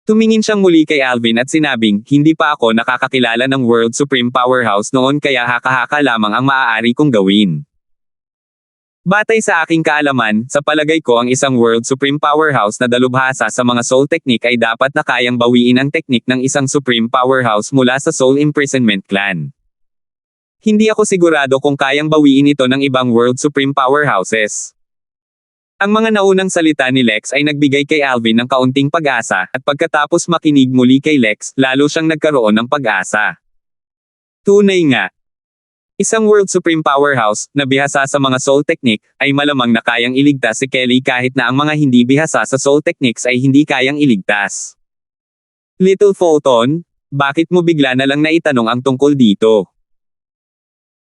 Speaker 1: Tumingin siyang muli kay Alvin at sinabing, "Hindi pa ako nakakakilala ng World Supreme Powerhouse noon kaya haka-haka lamang ang maaari kong gawin." Batay sa aking kaalaman, sa palagay ko ang isang World Supreme Powerhouse na dalubhasa sa mga soul technique ay dapat na kayang bawiin ang teknik ng isang Supreme Powerhouse mula sa Soul Imprisonment Clan. Hindi ako sigurado kung kayang bawiin ito ng ibang World Supreme Powerhouses. Ang mga naunang salita ni Lex ay nagbigay kay Alvin ng kaunting pag-asa, at pagkatapos makinig muli kay Lex, lalo siyang nagkaroon ng pag-asa. Tunay nga. Isang World Supreme Powerhouse, na bihasa sa mga soul technique, ay malamang na kayang iligtas si Kelly kahit na ang mga hindi bihasa sa soul techniques ay hindi kayang iligtas. Little Photon, bakit mo bigla na lang naitanong ang tungkol dito?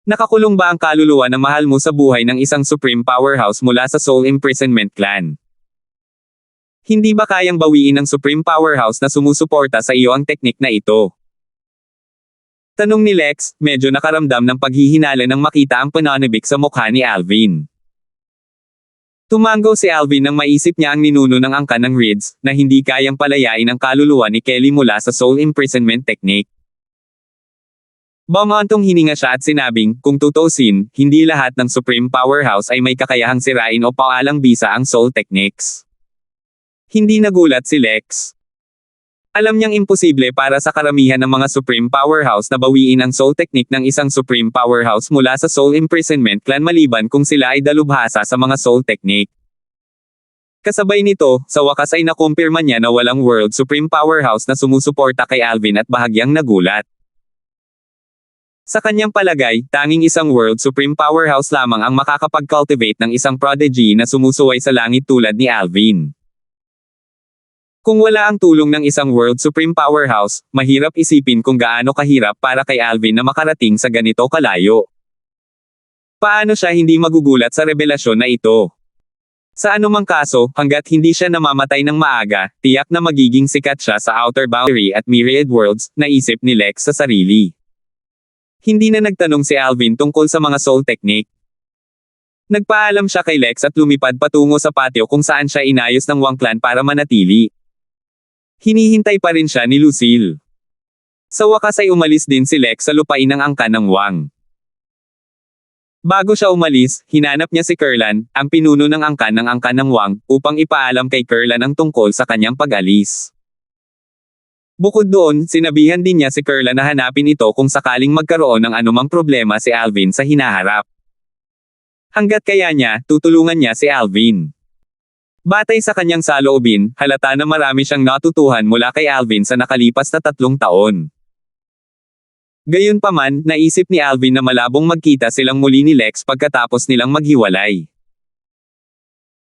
Speaker 1: Nakakulong ba ang kaluluwa ng mahal mo sa buhay ng isang Supreme Powerhouse mula sa Soul Imprisonment Clan? Hindi ba kayang bawiin ng Supreme Powerhouse na sumusuporta sa iyo ang teknik na ito? Tanong ni Lex, medyo nakaramdam ng paghihinala nang makita ang pananabik sa mukha ni Alvin. Tumango si Alvin nang maisip niya ang ninuno ng angkan ng Rids, na hindi kayang palayain ang kaluluwa ni Kelly mula sa soul imprisonment technique. Bumantong hininga siya at sinabing, kung tutuusin, hindi lahat ng Supreme Powerhouse ay may kakayahang sirain o paalang bisa ang soul techniques. Hindi nagulat si Lex. Alam niyang imposible para sa karamihan ng mga Supreme Powerhouse na bawiin ang soul technique ng isang Supreme Powerhouse mula sa soul imprisonment clan maliban kung sila ay dalubhasa sa mga soul technique. Kasabay nito, sa wakas ay nakumpirma niya na walang World Supreme Powerhouse na sumusuporta kay Alvin at bahagyang nagulat. Sa kanyang palagay, tanging isang World Supreme Powerhouse lamang ang makakapag-cultivate ng isang prodigy na sumusuway sa langit tulad ni Alvin. Kung wala ang tulong ng isang World Supreme Powerhouse, mahirap isipin kung gaano kahirap para kay Alvin na makarating sa ganito kalayo. Paano siya hindi magugulat sa revelasyon na ito? Sa anumang kaso, hanggat hindi siya namamatay ng maaga, tiyak na magiging sikat siya sa Outer Boundary at Myriad Worlds, naisip ni Lex sa sarili. Hindi na nagtanong si Alvin tungkol sa mga soul technique. Nagpaalam siya kay Lex at lumipad patungo sa patio kung saan siya inayos ng Wang clan para manatili. Hinihintay pa rin siya ni Lucille. Sa wakas ay umalis din si Lex sa lupain ng angkan ng Wang. Bago siya umalis, hinanap niya si Kerlan, ang pinuno ng angkan ng Wang, upang ipaalam kay Kerlan ang tungkol sa kanyang pag-alis. Bukod doon, sinabihan din niya si Kerlan na hanapin ito kung sakaling magkaroon ng anumang problema si Alvin sa hinaharap. Hanggat kaya niya, tutulungan niya si Alvin. Batay sa kanyang saloobin, halata na marami siyang natutuhan mula kay Alvin sa nakalipas na 3 taon. Gayunpaman, naisip ni Alvin na malabong magkita silang muli ni Lex pagkatapos nilang maghiwalay.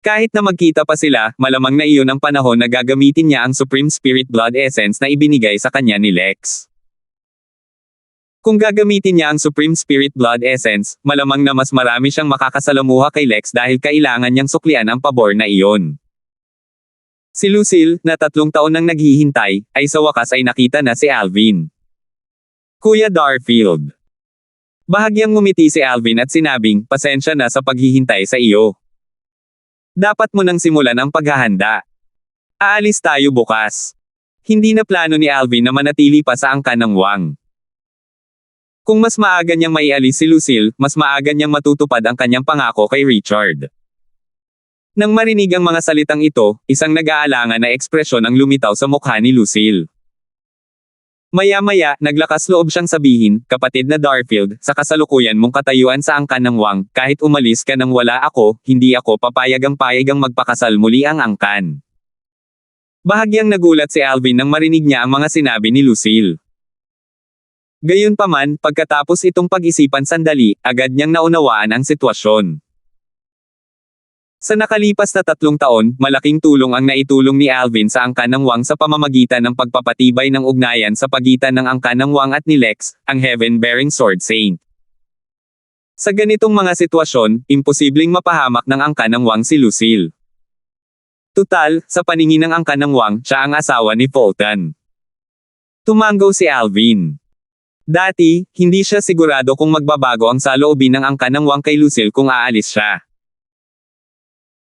Speaker 1: Kahit na magkita pa sila, malamang na iyon ang panahon na gagamitin niya ang Supreme Spirit Blood Essence na ibinigay sa kanya ni Lex. Kung gagamitin niya ang Supreme Spirit Blood Essence, malamang na mas marami siyang makakasalamuha kay Lex dahil kailangan niyang suklian ang pabor na iyon. Si Lucille, na 3 taon nang naghihintay, ay sa wakas ay nakita na si Alvin. Kuya Darfield. Bahagyang ngumiti si Alvin at sinabing, pasensya na sa paghihintay sa iyo. Dapat mo nang simulan ang paghahanda. Aalis tayo bukas. Hindi na plano ni Alvin na manatili pa sa angkan ng Wang. Kung mas maaga niyang maialis si Lucille, mas maaga niyang matutupad ang kanyang pangako kay Richard. Nang marinig ang mga salitang ito, isang nag-aalangan na ekspresyon ang lumitaw sa mukha ni Lucille. Maya-maya, naglakas loob siyang sabihin, kapatid na Darfield, sa kasalukuyan mong katayuan sa angkan ng Wang, kahit umalis ka nang wala ako, hindi ako papayagang magpakasal muli ang angkan. Bahagyang nagulat si Alvin nang marinig niya ang mga sinabi ni Lucille. Gayunpaman, pagkatapos itong pag-isipan sandali, agad niyang naunawaan ang sitwasyon. Sa nakalipas na 3 taon, malaking tulong ang naitulong ni Alvin sa angkan ng Wang sa pamamagitan ng pagpapatibay ng ugnayan sa pagitan ng angkan ng Wang at ni Lex, ang Heaven-bearing Sword Saint. Sa ganitong mga sitwasyon, imposibleng mapahamak ng angkan ng Wang si Lucille. Tutal, sa paningin ng angkan ng Wang, siya ang asawa ni Fulton. Tumango si Alvin. Dati, hindi siya sigurado kung magbabago ang saloobin ng angkan ng Wang kay Lucille kung aalis siya.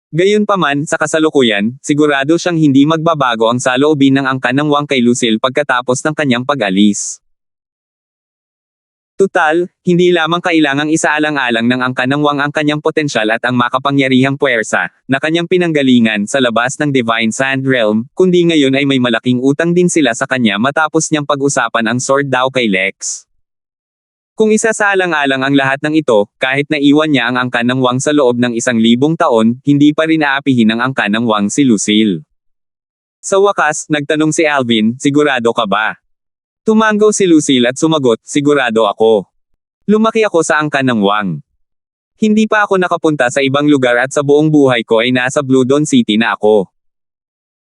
Speaker 1: Gayunpaman, sa kasalukuyan, sigurado siyang hindi magbabago ang saloobin ng angkan ng Wang kay Lucille pagkatapos ng kanyang pag-alis. Tutal, hindi lamang kailangang isaalang-alang ng angkan ng Wang ang kanyang potensyal at ang makapangyarihang puwersa, na kanyang pinanggalingan sa labas ng Divine Sand Realm, kundi ngayon ay may malaking utang din sila sa kanya matapos niyang pag-usapan ang sword daw kay Lex. Kung isasaalang-alang ang lahat ng ito, kahit naiwan niya ang angkan ng Wang sa loob ng 1,000 taon, hindi pa rin aapihin ng angkan ng Wang si Lucille. Sa wakas, nagtanong si Alvin, sigurado ka ba? Tumango si Lucille at sumagot, sigurado ako. Lumaki ako sa angkan ng Wang. Hindi pa ako nakapunta sa ibang lugar at sa buong buhay ko ay nasa Blue Dawn City na ako.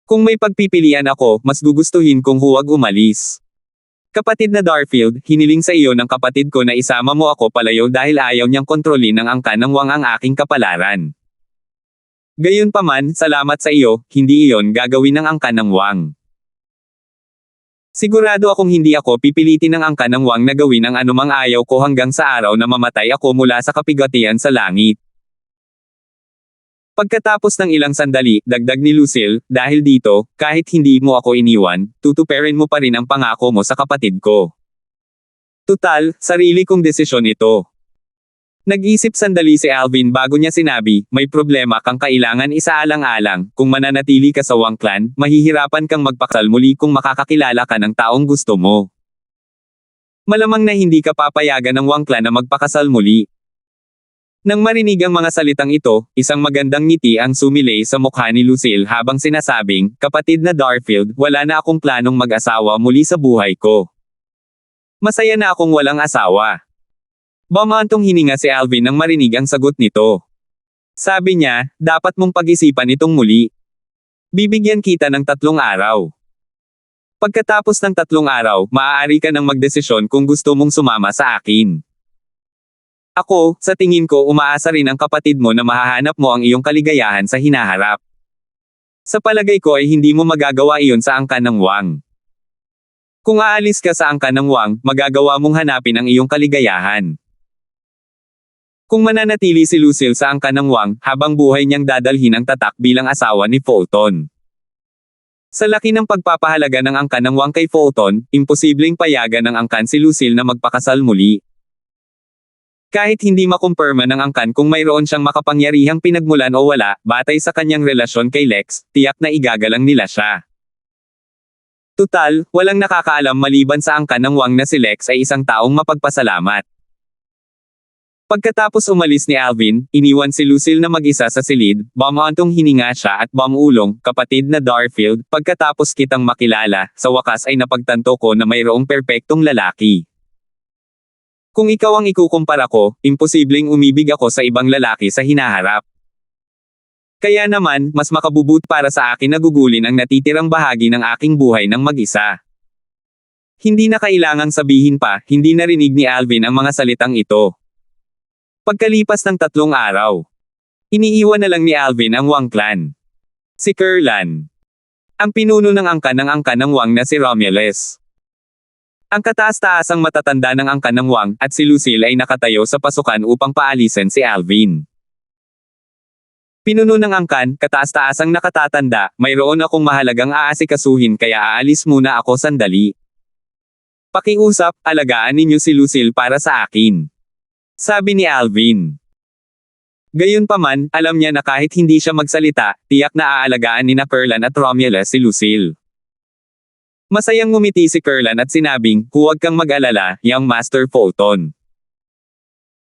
Speaker 1: Kung may pagpipilian ako, mas gugustuhin kong huwag umalis. Kapatid na Darfield, hiniling sa iyo ng kapatid ko na isama mo ako palayo dahil ayaw niyang kontrolin ng angkan ng Wang ang aking kapalaran. Gayunpaman, salamat sa iyo, hindi iyon gagawin ng angkan ng Wang. Sigurado akong hindi ako pipilitin ng angkan ng Wang na gawin ang anumang ayaw ko hanggang sa araw na mamatay ako mula sa kapigatian sa langit. Pagkatapos ng ilang sandali, dagdag ni Lucille, dahil dito, kahit hindi mo ako iniwan, tutuperin mo pa rin ang pangako mo sa kapatid ko. Tutal, sarili kong desisyon ito. Nag-isip sandali si Alvin bago niya sinabi, may problema kang kailangan isaalang-alang, kung mananatili ka sa Wang clan, mahihirapan kang magpakasal muli kung makakakilala ka ng taong gusto mo. Malamang na hindi ka papayagan ng Wang clan na magpakasal muli. Nang marinig ang mga salitang ito, isang magandang ngiti ang sumilay sa mukha ni Lucille habang sinasabing, kapatid na Darfield, wala na akong planong mag-asawa muli sa buhay ko. Masaya na akong walang asawa. Bumantong hininga si Alvin nang marinig ang sagot nito. Sabi niya, dapat mong pag-isipan itong muli. Bibigyan kita ng 3 araw. Pagkatapos ng 3 araw, maaari ka nang magdesisyon kung gusto mong sumama sa akin. Ako, sa tingin ko umaasa rin ang kapatid mo na mahahanap mo ang iyong kaligayahan sa hinaharap. Sa palagay ko ay hindi mo magagawa iyon sa angkan ng Wang. Kung aalis ka sa angkan ng Wang, magagawa mong hanapin ang iyong kaligayahan. Kung mananatili si Lucille sa angkan ng Wang, habang buhay niyang dadalhin ang tatak bilang asawa ni Fulton. Sa laki ng pagpapahalaga ng angkan ng Wang kay Fulton, imposibleng payagan ng angkan si Lucille na magpakasal muli. Kahit hindi makumpirma ng angkan kung mayroon siyang makapangyarihang pinagmulan o wala, batay sa kanyang relasyon kay Lex, tiyak na igagalang nila siya. Tutal, walang nakakaalam maliban sa angkan ng Wang na si Lex ay isang taong mapagpasalamat. Pagkatapos umalis ni Alvin, iniwan si Lucille na mag-isa sa silid, bumantong hininga siya at bumulong, kapatid na Darfield, pagkatapos kitang makilala, sa wakas ay napagtanto ko na mayroong perpektong lalaki. Kung ikaw ang ikukumpara ko, imposibleng umibig ako sa ibang lalaki sa hinaharap. Kaya naman, mas makabubut para sa akin na gugulin ang natitirang bahagi ng aking buhay ng mag-isa. Hindi na kailangang sabihin pa, hindi narinig ni Alvin ang mga salitang ito. Pagkalipas ng 3 araw, iniiwan na lang ni Alvin ang Wang clan. Si Kurlan, ang pinuno ng angkan ng Wang na si Romulus. Ang kataas-taasang matatanda ng angkan ng Wang at si Lucille ay nakatayo sa pasukan upang paalisin si Alvin. Pinuno ng angkan, kataas-taasang nakatatanda, mayroon akong mahalagang aasikasuhin kaya aalis muna ako sandali. Pakiusap, alagaan ninyo si Lucille para sa akin. Sabi ni Alvin. Gayunpaman, alam niya na kahit hindi siya magsalita, tiyak na aalagaan ni Kurlan at Romulus si Lucille. Masayang ngumiti si Kurlan at sinabing, huwag kang mag-alala, young Master Fulton.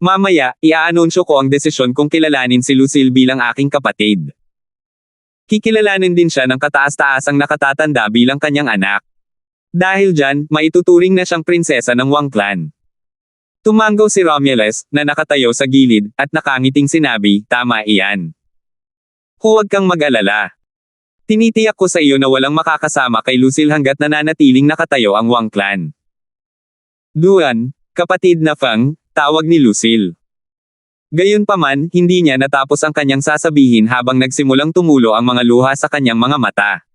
Speaker 1: Mamaya, iaanunsyo ko ang desisyon kung kilalanin si Lucille bilang aking kapatid. Kikilalanin din siya ng kataas-taasang nakatatanda bilang kanyang anak. Dahil dyan, maituturing na siyang prinsesa ng Wang clan. Tumanggaw si Romulus, na nakatayo sa gilid, at nakangiting sinabi, tama iyan. Huwag kang mag-alala. Tinitiyak ko sa iyo na walang makakasama kay Lucille hanggat nananatiling nakatayo ang Wang clan. Duan, kapatid na Fang, tawag ni Lucille. Gayunpaman, hindi niya natapos ang kanyang sasabihin habang nagsimulang tumulo ang mga luha sa kanyang mga mata.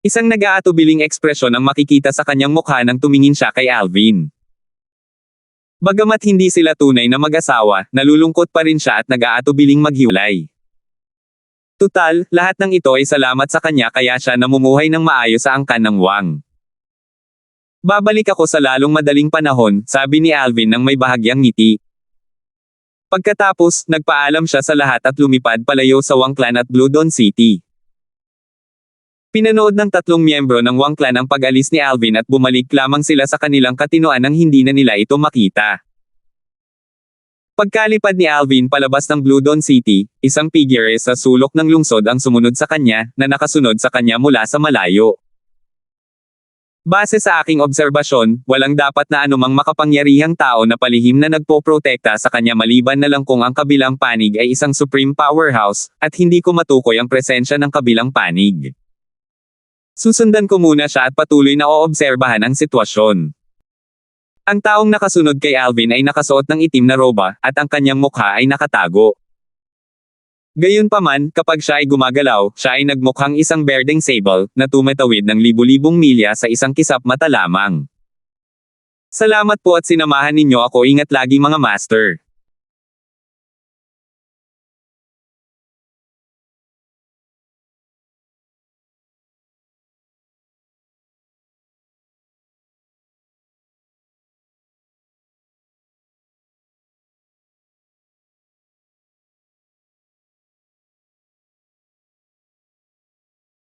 Speaker 1: Isang nag-aatubiling ekspresyon ang makikita sa kanyang mukha nang tumingin siya kay Alvin. Bagamat hindi sila tunay na mag-asawa, nalulungkot pa rin siya at nag-aatubiling maghiwalay. Tutal, lahat ng ito ay salamat sa kanya kaya siya namumuhay ng maayos sa angkan ng Wang. Babalik ako sa lalong madaling panahon, sabi ni Alvin nang may bahagyang ngiti. Pagkatapos, nagpaalam siya sa lahat at lumipad palayo sa Wang clan at Blue Dawn City. Pinanood ng 3 miyembro ng Wang clan ang pag-alis ni Alvin at bumalik lamang sila sa kanilang katinoan nang hindi na nila ito makita. Pagkalipad ni Alvin palabas ng Blue Dawn City, isang figure sa sulok ng lungsod ang sumunod sa kanya, na nakasunod sa kanya mula sa malayo. Base sa aking obserbasyon, walang dapat na anumang makapangyarihang tao na palihim na nagpoprotekta sa kanya maliban na lang kung ang kabilang panig ay isang supreme powerhouse, at hindi ko matukoy ang presensya ng kabilang panig. Susundan ko muna siya at patuloy na oobserbahan ang sitwasyon. Ang taong nakasunod kay Alvin ay nakasuot ng itim na roba, at ang kanyang mukha ay nakatago. Gayunpaman, kapag siya ay gumagalaw, siya ay nagmukhang isang berdeng sable, na tumatawid ng libu-libong milya sa isang kisap mata lamang. Salamat po at sinamahan ninyo ako, ingat lagi mga master.